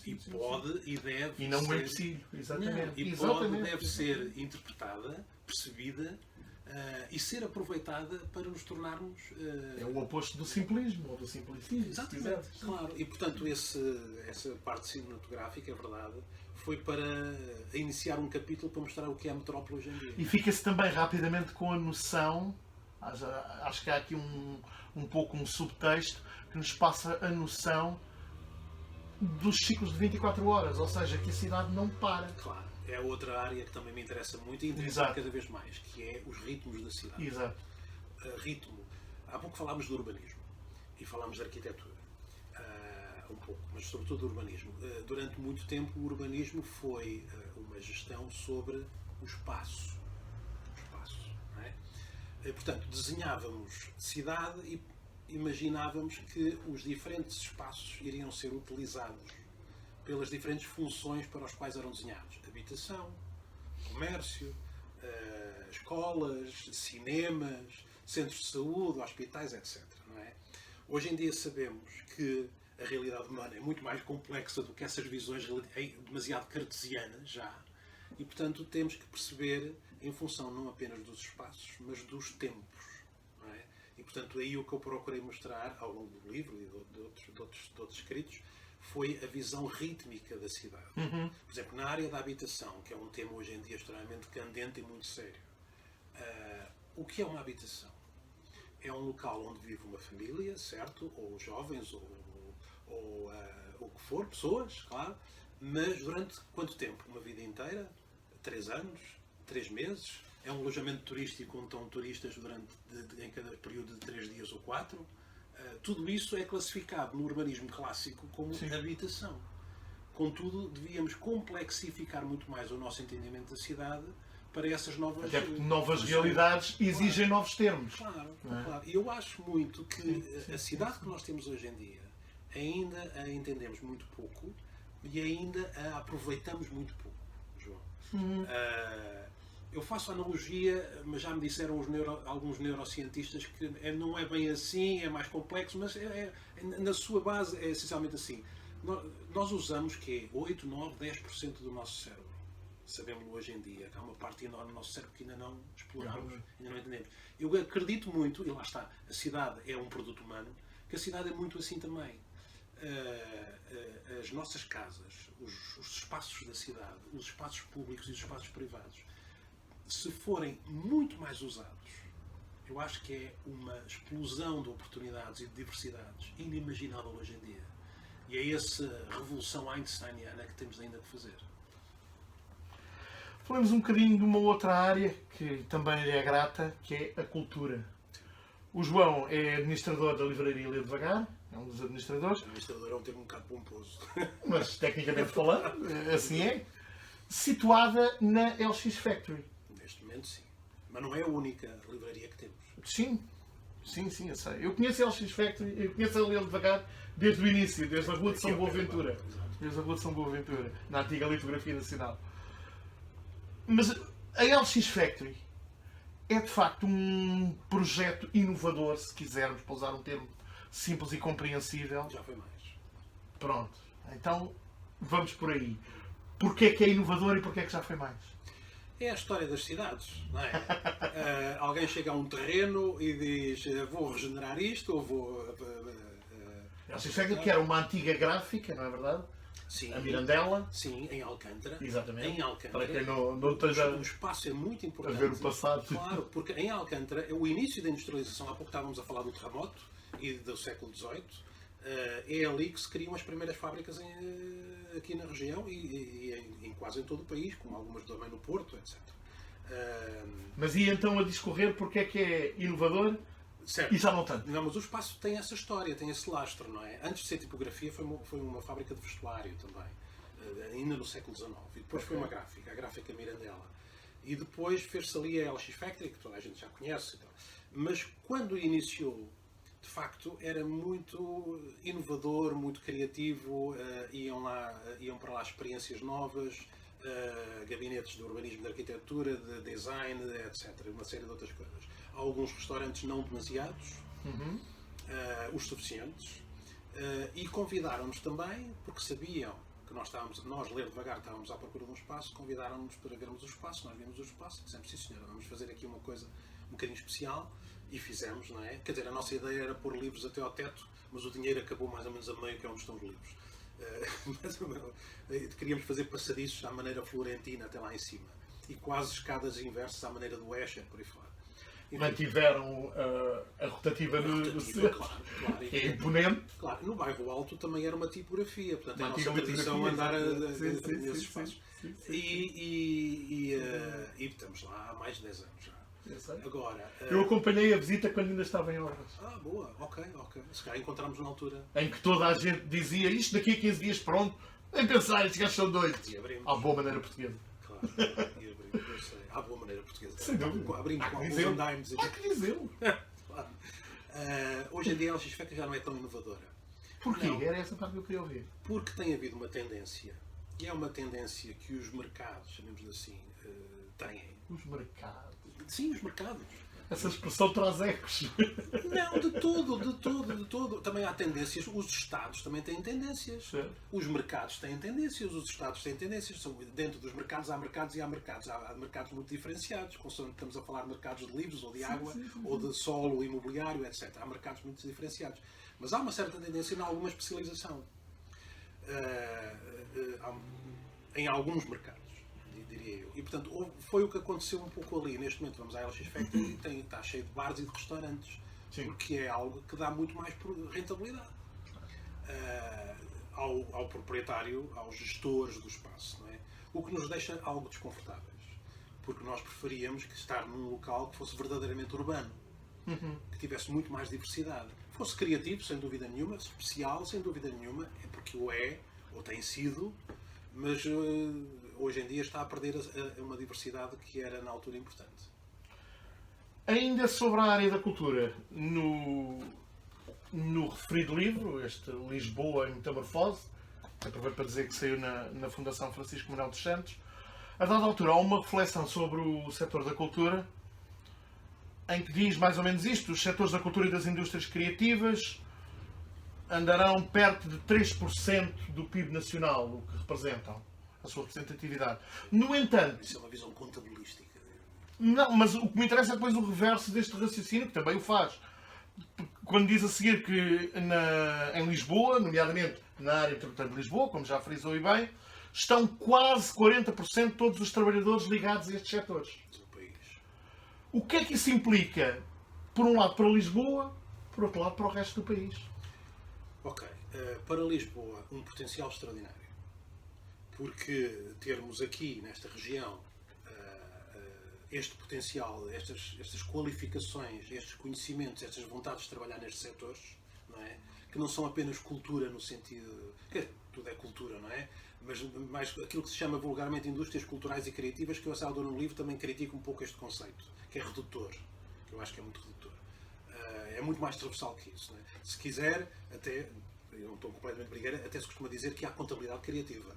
E pode e deve E não ser... um empecilho, exatamente. E pode e deve ser interpretada, percebida e ser aproveitada para nos tornarmos... É o oposto do simplismo ou do simplicismo. Exatamente, claro. E portanto essa parte cinematográfica, é verdade, foi para iniciar um capítulo para mostrar o que é a metrópole hoje em dia. E fica-se também rapidamente com a noção, acho que há aqui um pouco um subtexto, que nos passa a noção dos ciclos de 24 horas, ou seja, que a cidade não para. Claro, é outra área que também me interessa muito e interessa cada vez mais, que é os ritmos da cidade. Exato. Ritmo. Há pouco falámos de urbanismo e falámos de arquitetura. Um pouco, mas sobretudo do urbanismo. Durante muito tempo o urbanismo foi uma gestão sobre o espaço. Não é? Portanto, desenhávamos cidade e imaginávamos que os diferentes espaços iriam ser utilizados pelas diferentes funções para os quais eram desenhados. Habitação, comércio, escolas, cinemas, centros de saúde, hospitais, etc. Não é? Hoje em dia sabemos que a realidade humana é muito mais complexa do que essas visões demasiado cartesianas já. E, portanto, temos que perceber em função não apenas dos espaços, mas dos tempos. Não é? E, portanto, aí o que eu procurei mostrar ao longo do livro e de outros escritos foi a visão rítmica da cidade. Por exemplo, na área da habitação, que é um tema hoje em dia extremamente candente e muito sério. O que é uma habitação? É um local onde vive uma família, certo? Ou jovens, ou o que for, pessoas, claro. Mas durante quanto tempo? Uma vida inteira? 3 anos? 3 meses? É um alojamento turístico onde estão turistas em cada período de 3 dias ou 4? Tudo isso é classificado no urbanismo clássico como habitação. Contudo, devíamos complexificar muito mais o nosso entendimento da cidade para essas novas... Até porque novas realidades exigem novos termos. Claro. E eu acho muito que a cidade que nós temos hoje em dia ainda a entendemos muito pouco e ainda a aproveitamos muito pouco, João. Eu faço analogia, mas já me disseram alguns neurocientistas que não é bem assim, é mais complexo, mas na sua base é essencialmente assim. Nós usamos 8, 9, 10% do nosso cérebro. Sabemos hoje em dia que há uma parte enorme do nosso cérebro que ainda não exploramos, ainda não entendemos. Eu acredito muito, e lá está, a cidade é um produto humano, que a cidade é muito assim também. As nossas casas, os espaços da cidade, os espaços públicos e os espaços privados, se forem muito mais usados, eu acho que é uma explosão de oportunidades e de diversidades inimaginável hoje em dia. E é essa revolução einsteiniana que temos ainda que fazer. Falamos um bocadinho de uma outra área que também lhe é grata, que é a cultura. O João é administrador da livraria Lê Devagar, é um dos administradores. Administrador é um termo um bocado pomposo. Mas, tecnicamente falando, assim é. Situada na LX Factory. Neste momento, sim. Mas não é a única livraria que temos. Sim, eu sei. Eu conheço a LX Factory, eu conheço a Lê Devagar desde o início, desde a Rua de São Boaventura. Desde a Rua de São Boaventura, na antiga Litografia Nacional. Mas a LX Factory é de facto um projeto inovador, se quisermos, para usar um termo simples e compreensível. Já foi mais. Pronto, então vamos por aí. Porquê é que é inovador e porquê é que já foi mais? É a história das cidades, não é? Alguém chega a um terreno e diz vou regenerar isto ou vou Elsis Factory, que era uma antiga gráfica, não é verdade? Sim, A Mirandela. sim, em Alcântara. Exatamente. Em Alcântara. Para quem não esteja O espaço é muito a importante. ver o passado. Claro, porque em Alcântara, o início da industrialização, há pouco estávamos a falar do terremoto e do século XVIII, é ali que se criam as primeiras fábricas aqui na região e em quase em todo o país, como algumas também no Porto, etc. Mas e então a discorrer porque é que é inovador Certo. e já não tanto? Não, mas o espaço tem essa história, tem esse lastro, não é? Antes de ser tipografia foi uma fábrica de vestuário também, ainda no século XIX. E depois foi uma gráfica, a gráfica Mirandela. E depois fez-se ali a LX Factory, que toda a gente já conhece. Então. Mas quando iniciou, de facto, era muito inovador, muito criativo, iam para lá experiências novas, gabinetes de urbanismo, de arquitetura, de design, etc. Uma série de outras coisas. Alguns restaurantes não demasiados, os suficientes, e convidaram-nos também, porque sabiam que nós ler devagar, estávamos à procura de um espaço, convidaram-nos para vermos o espaço, nós vimos o espaço e dissemos, sim senhora, vamos fazer aqui uma coisa um bocadinho especial, e fizemos, não é? Quer dizer, a nossa ideia era pôr livros até ao teto, mas o dinheiro acabou mais ou menos a meio, que é onde estão os livros. Queríamos fazer passadiços à maneira florentina até lá em cima, e quase escadas inversas à maneira do Escher, por aí fora. Mantiveram a rotativa no centro, claro. que é imponente. Claro, no bairro Alto também era uma tipografia, portanto é a Uma nossa antiga tradição andar tipografia, nesses espaços. sim. E estamos lá há mais de 10 anos já. Eu sei. Agora. Eu acompanhei a visita quando ainda estava em obras. Boa, ok. Se calhar encontramos na altura. Em que toda a gente dizia isto daqui a 15 dias pronto, nem pensar, estes gajos são doidos. E abrimos. À boa maneira portuguesa. Claro, e abrimos, eu sei. À boa maneira portuguesa. Sem dúvida. Abrimos com alguns Dizê-lo. andaimes. Há que dizê-lo. Claro. Hoje em dia a LX Factory já não é tão inovadora. Porquê? Não. Era essa parte que eu queria ouvir. Porque tem havido uma tendência, e é uma tendência que os mercados, chamemos assim, têm. Os mercados. Sim, os mercados. Essa expressão traz ecos. Não, de todo. Também há tendências. Os Estados também têm tendências. Certo. Os mercados têm tendências. Os Estados têm tendências. Dentro dos mercados há mercados e há mercados. Há mercados muito diferenciados. Consoante estamos a falar de mercados de livros ou de água ou de solo imobiliário, etc. Há mercados muito diferenciados. Mas há uma certa tendência em alguma especialização. Em alguns mercados. Diria eu. E, portanto, foi o que aconteceu um pouco ali. Neste momento vamos à LX Factory e está cheio de bares e de restaurantes. Sim. Porque é algo que dá muito mais rentabilidade ao proprietário, aos gestores do espaço. Não é? O que nos deixa algo desconfortáveis. Porque nós preferíamos estar num local que fosse verdadeiramente urbano. Que tivesse muito mais diversidade. Fosse criativo, sem dúvida nenhuma. Especial, sem dúvida nenhuma. É porque o é, ou tem sido, mas hoje em dia está a perder uma diversidade que era na altura importante. Ainda sobre a área da cultura, no referido livro, este Lisboa em Metamorfose, aproveito para dizer que saiu na Fundação Francisco Manuel dos Santos, a dada altura há uma reflexão sobre o setor da cultura, em que diz mais ou menos isto: os setores da cultura e das indústrias criativas andarão perto de 3% do PIB nacional, o que representam a sua representatividade. No entanto... Isso é uma visão contabilística. Não, mas o que me interessa é depois o reverso deste raciocínio, que também o faz. Quando diz a seguir que em Lisboa, nomeadamente na área metropolitana de Lisboa, como já frisou e bem, estão quase 40% de todos os trabalhadores ligados a estes setores. Do país. O que é que isso implica? Por um lado para Lisboa, por outro lado para o resto do país. Ok. Para Lisboa, um potencial extraordinário. Porque termos aqui, nesta região, este potencial, estas qualificações, estes conhecimentos, estas vontades de trabalhar nestes setores, não é? Que não são apenas cultura no sentido... Tudo é cultura, não é? Mas mais aquilo que se chama vulgarmente indústrias culturais e criativas, que eu, Salvador, no livro também critico um pouco este conceito, que é redutor, que eu acho que é muito redutor. É muito mais transversal que isso, não é? Se quiser, até... Eu não estou completamente brigueira, até se costuma dizer que há contabilidade criativa.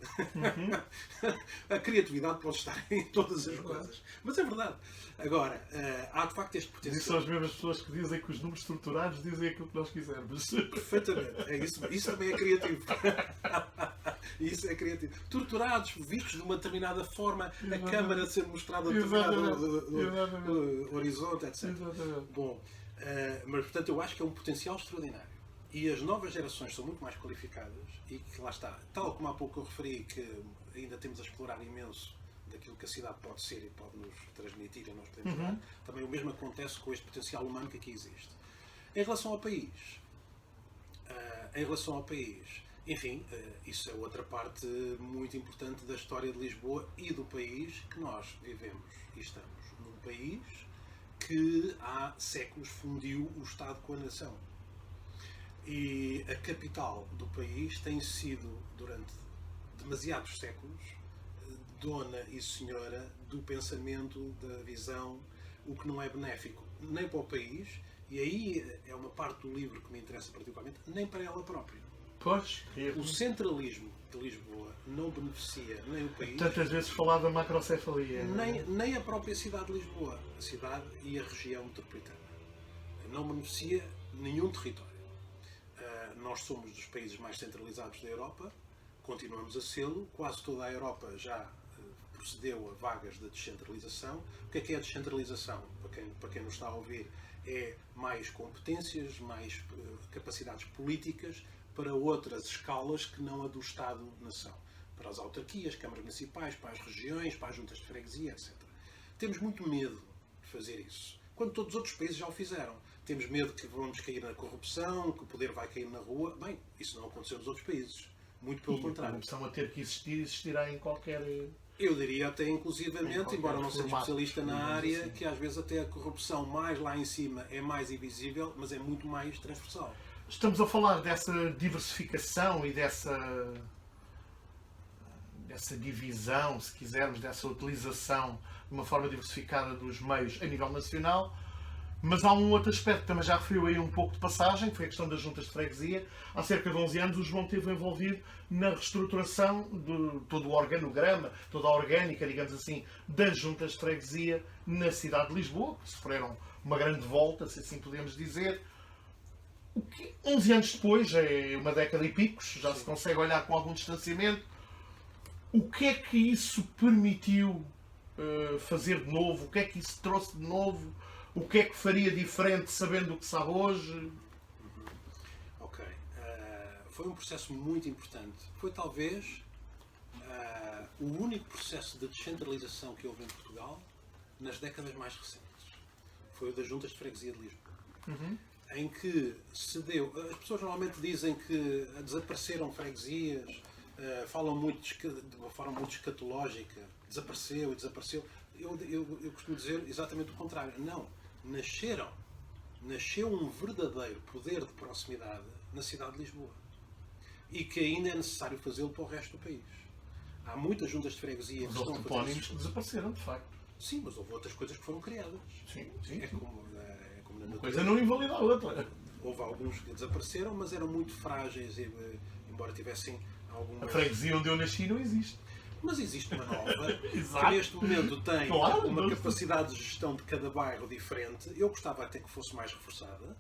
A criatividade pode estar em todas as coisas. Mas é verdade. Agora, há de facto este potencial. Isso são as mesmas pessoas que dizem que os números estruturados dizem aquilo que nós quisermos. Perfeitamente. É isso, isso também é criativo. Isso é criativo. Torturados, vistos de uma determinada forma, a câmara ser mostrada de determinado horizonte, etc. Exatamente. Bom, mas portanto eu acho que é um potencial extraordinário. E as novas gerações são muito mais qualificadas e que lá está, tal como há pouco eu referi, que ainda temos a explorar imenso daquilo que a cidade pode ser e pode nos transmitir e nós podemos dar, também o mesmo acontece com este potencial humano que aqui existe. Em relação ao país, enfim, isso é outra parte muito importante da história de Lisboa e do país, que nós vivemos e estamos num país que há séculos fundiu o Estado com a nação. E a capital do país tem sido, durante demasiados séculos, dona e senhora do pensamento, da visão, o que não é benéfico nem para o país, e aí é uma parte do livro que me interessa particularmente, nem para ela própria. Pois. O centralismo de Lisboa não beneficia nem o país, Tantas vezes falar da macrocefalia. nem a própria cidade de Lisboa, a cidade e a região metropolitana. Não beneficia nenhum território. Nós somos dos países mais centralizados da Europa, continuamos a sê-lo, quase toda a Europa já procedeu a vagas de descentralização. O que é a descentralização? Para quem nos está a ouvir, é mais competências, mais capacidades políticas para outras escalas que não a do Estado-nação. Para as autarquias, câmaras municipais, para as regiões, para as juntas de freguesia, etc. Temos muito medo de fazer isso, quando todos os outros países já o fizeram. Temos medo que vamos cair na corrupção, que o poder vai cair na rua. Bem, isso não aconteceu nos outros países. Muito pelo contrário. A corrupção a ter que existir, existirá em qualquer... Eu diria até inclusivamente, embora não seja especialista na área, assim. que às vezes até a corrupção mais lá em cima é mais invisível, mas é muito mais transversal. Estamos a falar dessa diversificação e dessa divisão, se quisermos, dessa utilização de uma forma diversificada dos meios a nível nacional, mas há um outro aspecto que também já referiu aí um pouco de passagem, que foi a questão das juntas de freguesia. Há cerca de 11 anos o João esteve envolvido na reestruturação de todo o organograma, toda a orgânica, digamos assim, das juntas de freguesia na cidade de Lisboa, que sofreram uma grande volta, se assim podemos dizer. 11 anos depois, é uma década e picos, já se consegue olhar com algum distanciamento. O que é que isso permitiu fazer de novo? O que é que isso trouxe de novo? O que é que faria diferente sabendo o que sabe hoje? Ok. Foi um processo muito importante. Foi talvez o único processo de descentralização que houve em Portugal nas décadas mais recentes. Foi o das juntas de freguesia de Lisboa. Em que se deu... As pessoas normalmente dizem que desapareceram freguesias, falam muito de uma forma muito escatológica, desapareceu e desapareceu. Eu costumo dizer exatamente o contrário. Não. Nasceu um verdadeiro poder de proximidade na cidade de Lisboa. E que ainda é necessário fazê-lo para o resto do país. Há muitas juntas de freguesia que estão a fazer isso. Que desapareceram, de facto. Sim, mas houve outras coisas que foram criadas. Sim. É como na Uma natureza. coisa não invalida a outra. Houve alguns que desapareceram, mas eram muito frágeis, embora tivessem algumas... A freguesia onde eu nasci não existe. Mas existe uma nova, Exato. que neste momento tem Claro, uma não. capacidade de gestão de cada bairro diferente. Eu gostava até que fosse mais reforçada,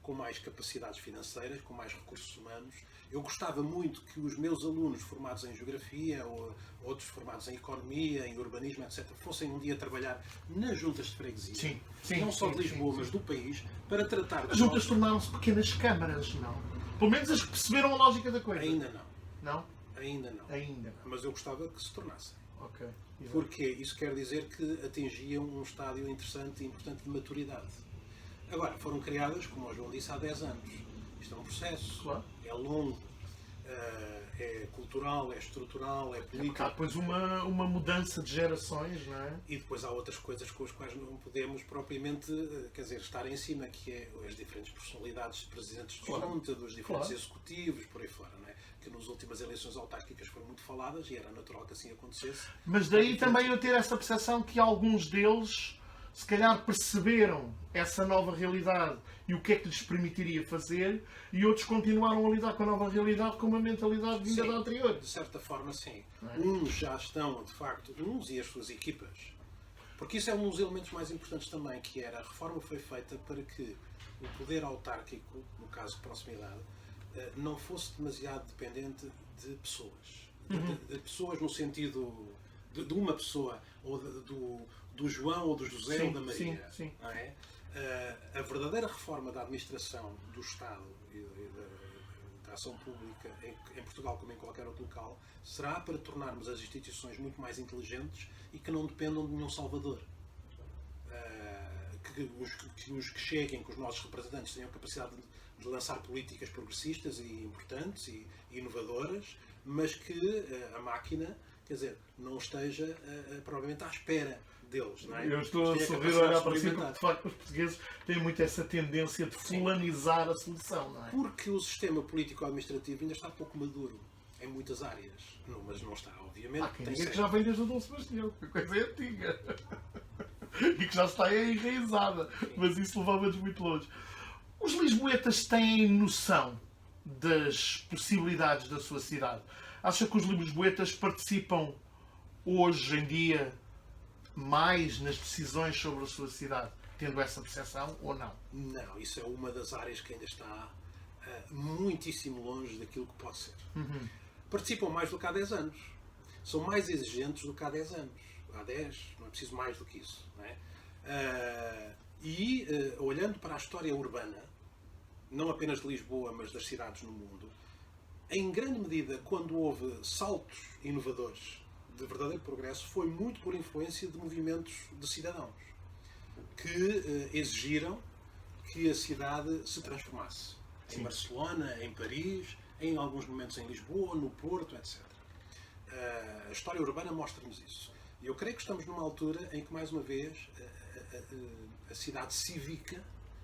com mais capacidades financeiras, com mais recursos humanos. Eu gostava muito que os meus alunos formados em Geografia, ou outros formados em Economia, em Urbanismo, etc., fossem um dia trabalhar nas juntas de freguesia. Não só de Lisboa, mas do país, para tratar... As juntas tornaram-se pequenas câmaras, não? Pelo menos as que perceberam a lógica da coisa. Ainda não. Não? Ainda não. Ainda. Mas eu gostava que se tornassem. Ok. Exato. Porque isso quer dizer que atingiam um estádio interessante e importante de maturidade. Agora, foram criadas, como o João disse, há 10 anos. Isto é um processo. Claro. É longo, é cultural, é estrutural, é político. Há depois uma mudança de gerações, não é? E depois há outras coisas com as quais não podemos propriamente, estar em cima, que é as diferentes personalidades de presidentes de junta, dos diferentes executivos, por aí fora, não é? Que nas últimas eleições autárquicas foram muito faladas e era natural que assim acontecesse. Mas daí também eu ter essa percepção que alguns deles, se calhar, perceberam essa nova realidade e o que é que lhes permitiria fazer, e outros continuaram a lidar com a nova realidade com uma mentalidade vinda da anterior. De certa forma, sim. É? Uns já estão, de facto, uns e as suas equipas, porque isso é um dos elementos mais importantes também, que era a reforma foi feita para que o poder autárquico, no caso de proximidade, não fosse demasiado dependente de pessoas. De pessoas no sentido de uma pessoa, ou do João, ou do José, ou da Maria. Sim. Não é? A verdadeira reforma da administração do Estado e da ação pública em Portugal como em qualquer outro local será para tornarmos as instituições muito mais inteligentes e que não dependam de nenhum salvador. Que os que cheguem, que os nossos representantes tenham a capacidade de lançar políticas progressistas e importantes e inovadoras, mas que a máquina, quer dizer, não esteja provavelmente à espera deles. Não é? Eu estou a sorrir a olhar para si porque, de facto, os portugueses têm muito essa tendência de fulanizar a solução, não é? Porque o sistema político-administrativo ainda está pouco maduro em muitas áreas. Não, mas não está, obviamente. Há quem diga que já vem desde o Dom Sebastião, que a coisa é antiga. E que já está aí enraizada. Mas isso levava-nos muito longe. Os lisboetas têm noção das possibilidades da sua cidade? Acha que os lisboetas participam hoje em dia mais nas decisões sobre a sua cidade, tendo essa percepção ou não? Não, isso é uma das áreas que ainda está muitíssimo longe daquilo que pode ser. Participam mais do que há 10 anos. São mais exigentes do que há 10 anos. Há 10, não é preciso mais do que isso. Não é? Olhando para a história urbana, não apenas de Lisboa, mas das cidades no mundo, em grande medida, quando houve saltos inovadores de verdadeiro progresso, foi muito por influência de movimentos de cidadãos que exigiram que a cidade se transformasse. Sim. Em Barcelona, em Paris, em alguns momentos em Lisboa, no Porto, etc. A história urbana mostra-nos isso. E eu creio que estamos numa altura em que, mais uma vez, a cidade cívica,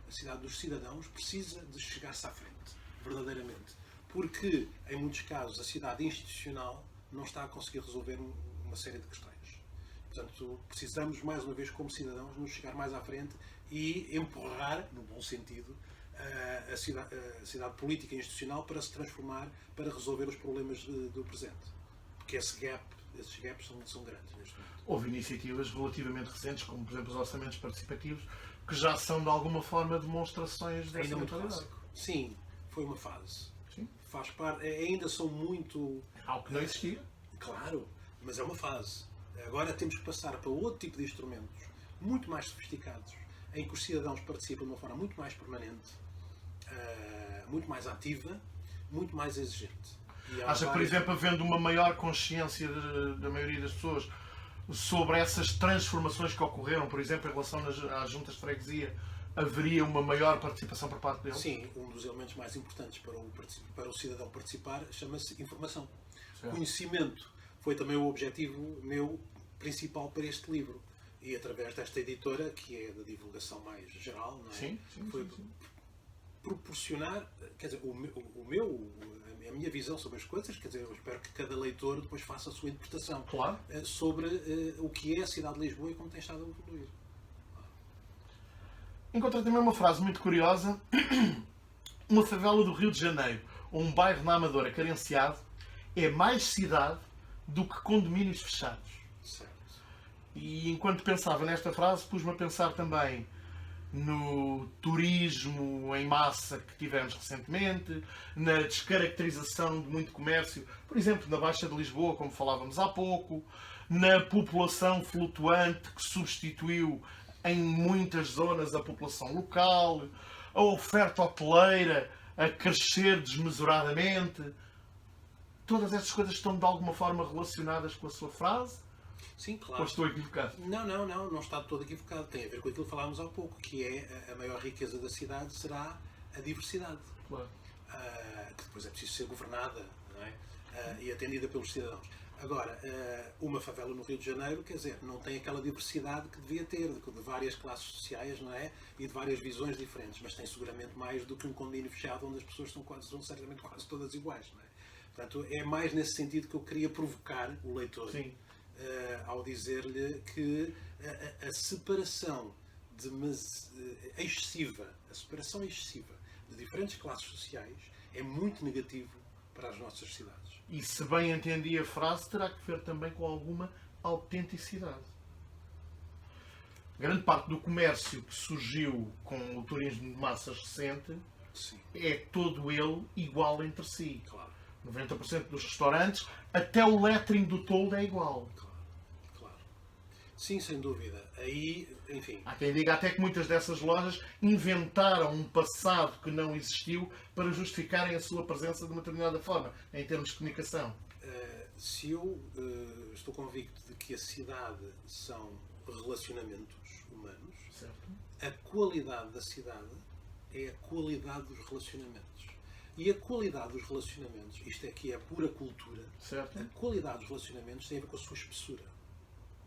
a cidade dos cidadãos, precisa de chegar-se à frente, verdadeiramente. Porque, em muitos casos, a cidade institucional não está a conseguir resolver uma série de questões. Portanto, precisamos, mais uma vez, como cidadãos, nos chegar mais à frente e empurrar, no bom sentido, a cidade política e institucional para se transformar, para resolver os problemas do presente. Porque esses gaps são grandes neste momento. Houve iniciativas relativamente recentes, como, por exemplo, os orçamentos participativos, que já são, de alguma forma, demonstrações dessa mentalidade. Sim, foi uma fase. Sim. Faz parte, ainda são muito... Algo que não existia. Claro, mas é uma fase. Agora temos que passar para outro tipo de instrumentos, muito mais sofisticados, em que os cidadãos participam de uma forma muito mais permanente, muito mais ativa, muito mais exigente. Acha que, por exemplo, havendo uma maior consciência da maioria das pessoas sobre essas transformações que ocorreram, por exemplo, em relação às juntas de freguesia, haveria uma maior participação por parte deles? Sim, um dos elementos mais importantes para o cidadão participar chama-se informação. Certo. Conhecimento foi também o objetivo meu principal para este livro. E através desta editora, que é da divulgação mais geral, não é? Sim. Proporcionar, quer dizer, a minha visão sobre as coisas, quer dizer, eu espero que cada leitor depois faça a sua interpretação. Claro. Sobre o que é a cidade de Lisboa e como tem estado a evoluir. Encontrei também uma frase muito curiosa. Uma favela do Rio de Janeiro, ou um bairro na Amadora carenciado, é mais cidade do que condomínios fechados. Certo. E enquanto pensava nesta frase, pus-me a pensar também no turismo em massa que tivemos recentemente, na descaracterização de muito comércio, por exemplo, na Baixa de Lisboa, como falávamos há pouco, na população flutuante que substituiu em muitas zonas a população local, a oferta hoteleira a crescer desmesuradamente. Todas essas coisas estão de alguma forma relacionadas com a sua frase? Sim, claro. Ou estou equivocado? Não está todo equivocado. Tem a ver com aquilo que falámos há pouco, que é a maior riqueza da cidade será a diversidade. Claro. Que depois é preciso ser governada, não é? E atendida pelos cidadãos. Agora, uma favela no Rio de Janeiro, quer dizer, não tem aquela diversidade que devia ter, de várias classes sociais, não é? E de várias visões diferentes, mas tem seguramente mais do que um condomínio fechado onde as pessoas são certamente quase todas iguais, não é? Portanto, é mais nesse sentido que eu queria provocar o leitor. Sim. Ao dizer-lhe que a separação excessiva de diferentes classes sociais é muito negativo para as nossas cidades. E se bem entendi a frase, terá que ver também com alguma autenticidade. Grande parte do comércio que surgiu com o turismo de massas recente, sim, é todo ele igual entre si. Claro. 90% dos restaurantes, até o lettering do toldo é igual. Claro. Sim, sem dúvida. Aí, enfim. Há quem diga até que muitas dessas lojas inventaram um passado que não existiu para justificarem a sua presença de uma determinada forma, em termos de comunicação. Se eu estou convicto de que a cidade são relacionamentos humanos, Certo. a qualidade da cidade é a qualidade dos relacionamentos. E a qualidade dos relacionamentos, isto é que é a pura cultura, Certo. a qualidade dos relacionamentos tem a ver com a sua espessura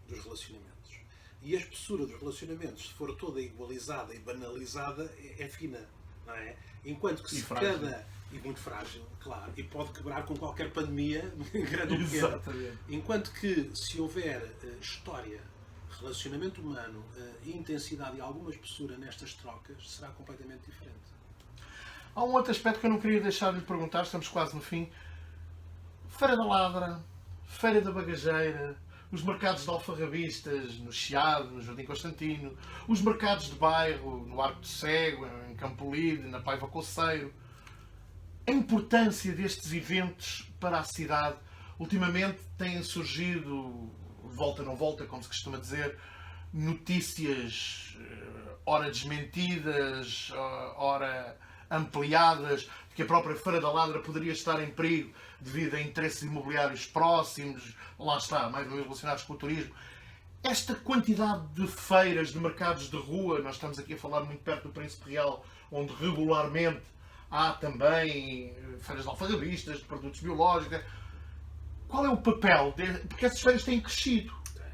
dos relacionamentos. E a espessura dos relacionamentos, se for toda igualizada e banalizada, é fina, não é? Enquanto que E se frágil. e muito frágil, claro, e pode quebrar com qualquer pandemia, grande ou pequena. Exatamente. Enquanto que se houver história, relacionamento humano, intensidade e alguma espessura nestas trocas, será completamente diferente. Há um outro aspecto que eu não queria deixar de lhe perguntar, estamos quase no fim. Feira da Ladra, Feira da Bagageira, os mercados de alfarrabistas no Chiado, no Jardim Constantino, os mercados de bairro no Arco do Cego, em Campolide, na Paiva Coceiro. A importância destes eventos para a cidade. Ultimamente têm surgido, volta não volta, como se costuma dizer, notícias ora desmentidas, ora ampliadas, de que a própria Feira da Ladra poderia estar em perigo devido a interesses imobiliários próximos, lá está, mais ou menos relacionados com o turismo. Esta quantidade de feiras, de mercados de rua, nós estamos aqui a falar muito perto do Príncipe Real, onde regularmente há também feiras de alfarrabistas, de produtos biológicos. Qual é o papel? Porque essas feiras têm crescido.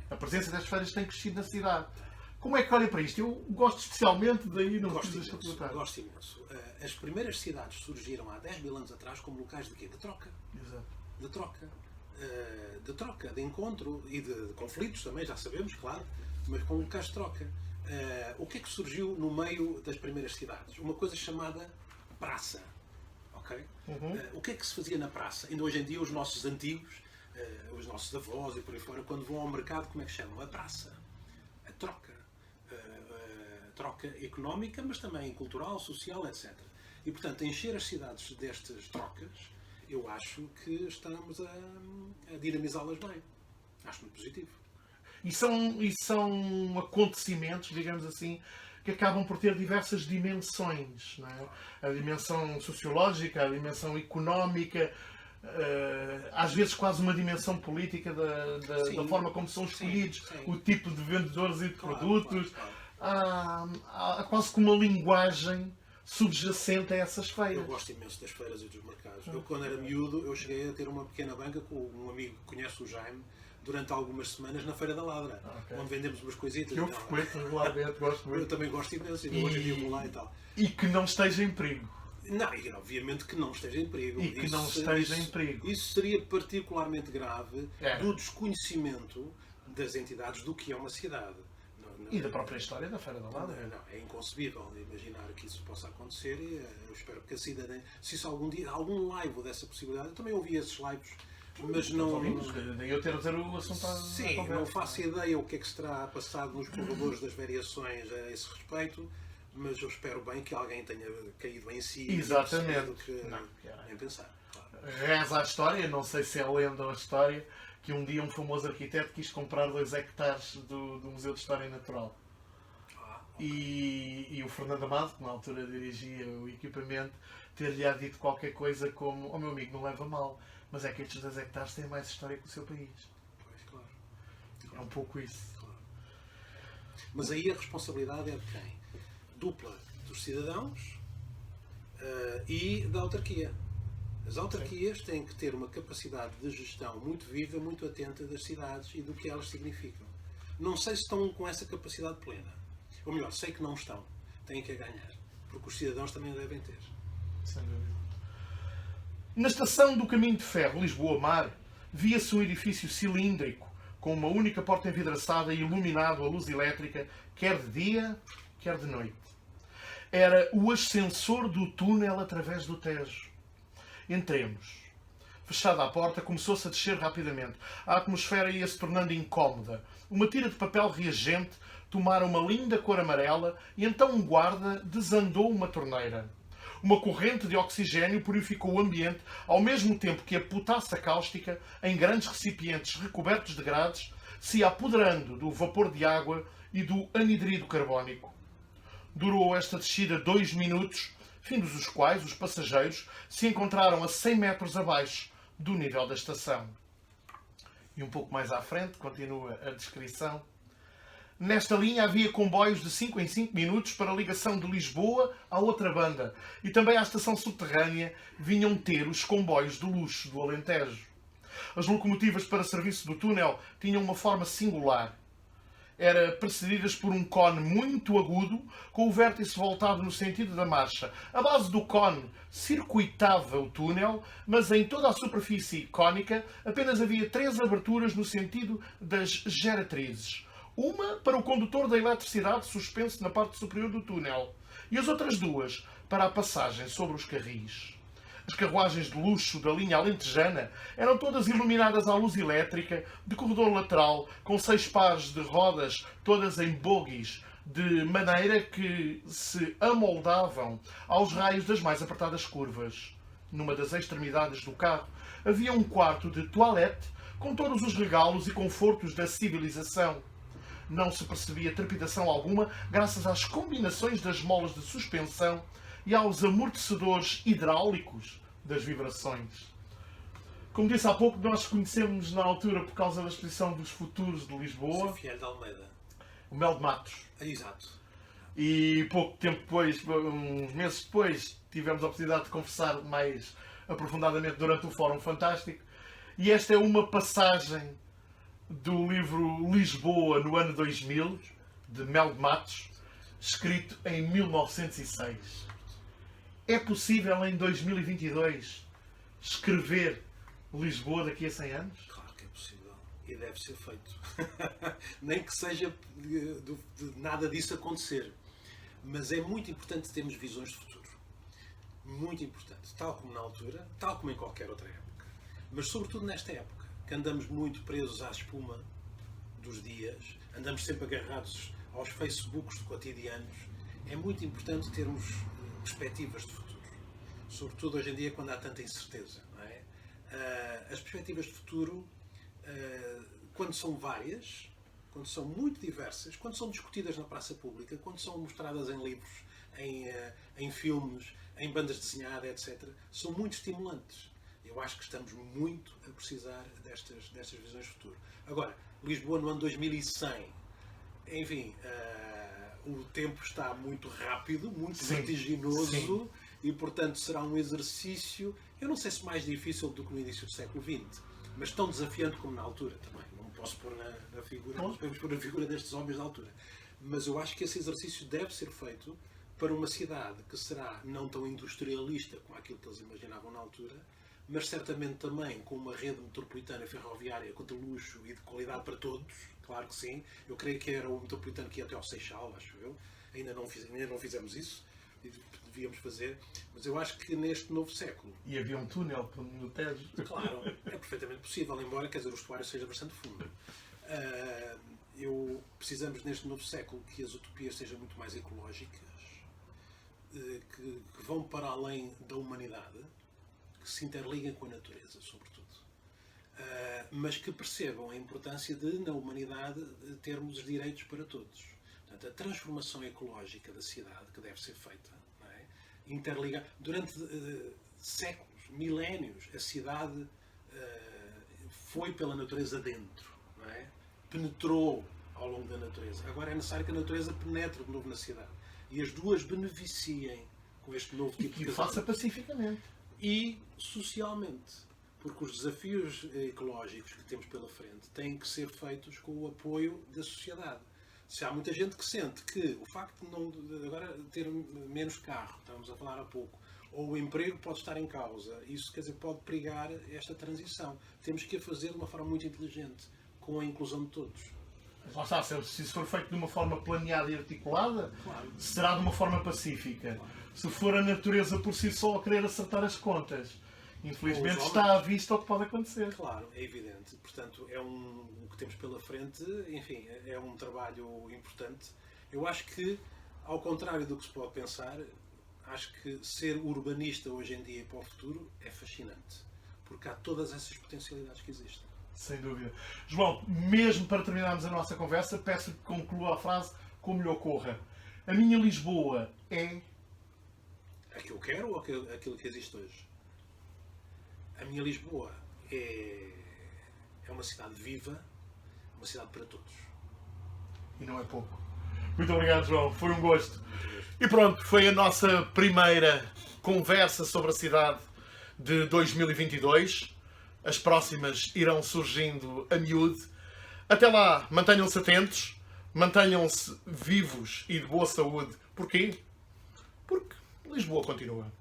A presença destas feiras tem crescido na cidade. Como é que olha para isto? Eu gosto especialmente, daí não precisas perguntar. Gosto imenso. As primeiras cidades surgiram há 10 mil anos atrás como locais de quê? De troca. Exato. De troca. De troca, de encontro e de conflitos também, já sabemos, claro, mas com locais de troca. O que é que surgiu no meio das primeiras cidades? Uma coisa chamada praça. Ok? O que é que se fazia na praça? Ainda hoje em dia os nossos antigos, os nossos avós e por aí fora, quando vão ao mercado, como é que chamam? A praça. A troca. Troca económica, mas também cultural, social, etc. E, portanto, encher as cidades destas trocas, eu acho que estamos a dinamizá-las bem. Acho muito positivo. E são acontecimentos, digamos assim, que acabam por ter diversas dimensões. Não é? A dimensão sociológica, a dimensão económica, às vezes quase uma dimensão política da forma como são escolhidos, o tipo de vendedores e de produtos. Claro. Há quase que uma linguagem subjacente a essas feiras. Eu gosto imenso das feiras e dos mercados. Eu, quando era miúdo, eu cheguei a ter uma pequena banca com um amigo que conhece o Jaime durante algumas semanas na Feira da Ladra, onde vendemos umas coisitas. Que eu frequento regularmente, gosto muito. Eu também gosto imenso, e hoje em dia vou lá e tal. E que não esteja em perigo. Não, e obviamente que não esteja em perigo. E que não esteja em perigo. Isso seria particularmente grave do desconhecimento das entidades do que é uma cidade. E da própria história da Feira da Ladra. Não, é inconcebível imaginar que isso possa acontecer e eu espero que a cidadania, se isso algum dia, algum live dessa possibilidade, eu também ouvi esses lives, mas não... Daí eu ter o assunto à Sim, conversa. não faço ideia o que é que se terá passado nos corredores das variações a esse respeito, mas eu espero bem que alguém tenha caído em si. Exatamente. Do que em pensar. Claro. Reza a história, não sei se é lenda ou a história, que um dia um famoso arquiteto quis comprar 2 hectares do Museu de História Natural. Okay. E o Fernando Amado, que na altura dirigia o equipamento, ter-lhe dito qualquer coisa como: "Oh meu amigo, não leva mal, mas é que estes 2 hectares têm mais história que o seu país." Pois, claro. É um pouco isso. Claro. Mas aí a responsabilidade é de quem? Dupla dos cidadãos e da autarquia. As autarquias têm que ter uma capacidade de gestão muito viva, muito atenta das cidades e do que elas significam. Não sei se estão com essa capacidade plena. Ou melhor, sei que não estão. Têm que a ganhar. Porque os cidadãos também a devem ter. Sem dúvida. Na estação do Caminho de Ferro, Lisboa-Mar, via-se um edifício cilíndrico, com uma única porta envidraçada e iluminado a luz elétrica, quer de dia, quer de noite. Era o ascensor do túnel através do Tejo. Entremos. Fechada a porta, começou-se a descer rapidamente. A atmosfera ia-se tornando incómoda. Uma tira de papel reagente tomara uma linda cor amarela e então um guarda desandou uma torneira. Uma corrente de oxigênio purificou o ambiente, ao mesmo tempo que a potassa cáustica, em grandes recipientes recobertos de grades, se ia apoderando do vapor de água e do anidrido carbónico. Durou esta descida 2 minutos, findos os quais os passageiros se encontraram a 100 metros abaixo do nível da estação. E um pouco mais à frente, continua a descrição. Nesta linha havia comboios de 5 em 5 minutos para a ligação de Lisboa à outra banda. E também à estação subterrânea vinham ter os comboios de luxo do Alentejo. As locomotivas para serviço do túnel tinham uma forma singular. Eram precedidas por um cone muito agudo, com o vértice voltado no sentido da marcha. A base do cone circuitava o túnel, mas em toda a superfície cónica apenas havia 3 aberturas no sentido das geratrizes. Uma para o condutor da eletricidade suspenso na parte superior do túnel e as outras 2 para a passagem sobre os carris. As carruagens de luxo da linha alentejana eram todas iluminadas à luz elétrica, de corredor lateral, com 6 pares de rodas, todas em bogies, de maneira que se amoldavam aos raios das mais apertadas curvas. Numa das extremidades do carro havia um quarto de toilette com todos os regalos e confortos da civilização. Não se percebia trepidação alguma, graças às combinações das molas de suspensão e aos amortecedores hidráulicos das vibrações. Como disse há pouco, nós conhecemos na altura por causa da exposição dos futuros de Lisboa. Fiel de Almeida. O Mel de Matos. Exato. E pouco tempo depois, uns meses depois, tivemos a oportunidade de conversar mais aprofundadamente durante o Fórum Fantástico. E esta é uma passagem do livro Lisboa no ano 2000, de Mel de Matos, escrito em 1906. É possível em 2022 escrever Lisboa daqui a 100 anos? Claro que é possível. E deve ser feito. Nem que seja de nada disso acontecer. Mas é muito importante termos visões de futuro. Muito importante. Tal como na altura, tal como em qualquer outra época. Mas sobretudo nesta época, que andamos muito presos à espuma dos dias, andamos sempre agarrados aos Facebooks de cotidianos, é muito importante termos perspectivas de futuro. Sobretudo hoje em dia, quando há tanta incerteza. Não é? As perspectivas de futuro, quando são várias, quando são muito diversas, quando são discutidas na praça pública, quando são mostradas em livros, em filmes, em bandas desenhadas, etc., são muito estimulantes. Eu acho que estamos muito a precisar destas visões de futuro. Agora, Lisboa no ano 2100, enfim, o tempo está muito rápido, muito vertiginoso, sim. E, portanto, será um exercício, eu não sei se mais difícil do que no início do século XX, mas tão desafiante como na altura também. Não posso pôr na figura, não podemos pôr na figura destes homens da altura. Mas eu acho que esse exercício deve ser feito para uma cidade que será não tão industrialista como aquilo que eles imaginavam na altura, mas certamente também com uma rede metropolitana ferroviária de luxo e de qualidade para todos, claro que sim. Eu creio que era o metropolitano que ia até ao Seixal, acho eu. Ainda não fizemos isso, devíamos fazer, mas eu acho que neste novo século... E havia um túnel no Tejo. Claro, é perfeitamente possível, embora, quer dizer, o estuário seja bastante fundo. Precisamos neste novo século que as utopias sejam muito mais ecológicas, que vão para além da humanidade, que se interliguem com a natureza, sobretudo. Mas que percebam a importância de, na humanidade, termos os direitos para todos. Portanto, a transformação ecológica da cidade, que deve ser feita, não é? Interligar. Durante séculos, milénios, a cidade foi pela natureza dentro, não é? Penetrou ao longo da natureza. Agora é necessário que a natureza penetre de novo na cidade. E as duas beneficiem com este novo tipo de casamento. E o faça pacificamente. E socialmente. Porque os desafios ecológicos que temos pela frente têm que ser feitos com o apoio da sociedade. Se há muita gente que sente que o facto de agora ter menos carro, estávamos a falar há pouco, ou o emprego pode estar em causa, isso quer dizer, pode perigar esta transição. Temos que a fazer de uma forma muito inteligente, com a inclusão de todos. Lá está, se isso for feito de uma forma planeada e articulada, claro, será de uma forma pacífica. Claro. Se for a natureza por si só a querer acertar as contas, infelizmente está à vista o que pode acontecer. Claro, é evidente. Portanto, o que temos pela frente, enfim, é um trabalho importante. Eu acho que, ao contrário do que se pode pensar, acho que ser urbanista hoje em dia e para o futuro é fascinante. Porque há todas essas potencialidades que existem. Sem dúvida. João, mesmo para terminarmos a nossa conversa, peço que conclua a frase como lhe ocorra. A minha Lisboa é... A que eu quero ou aquilo que existe hoje? A minha Lisboa é uma cidade viva, uma cidade para todos. E não é pouco. Muito obrigado, João. Foi um gosto. E pronto, foi a nossa primeira conversa sobre a cidade de 2022. As próximas irão surgindo a miúde. Até lá, mantenham-se atentos, mantenham-se vivos e de boa saúde. Porquê? Porque Lisboa continua.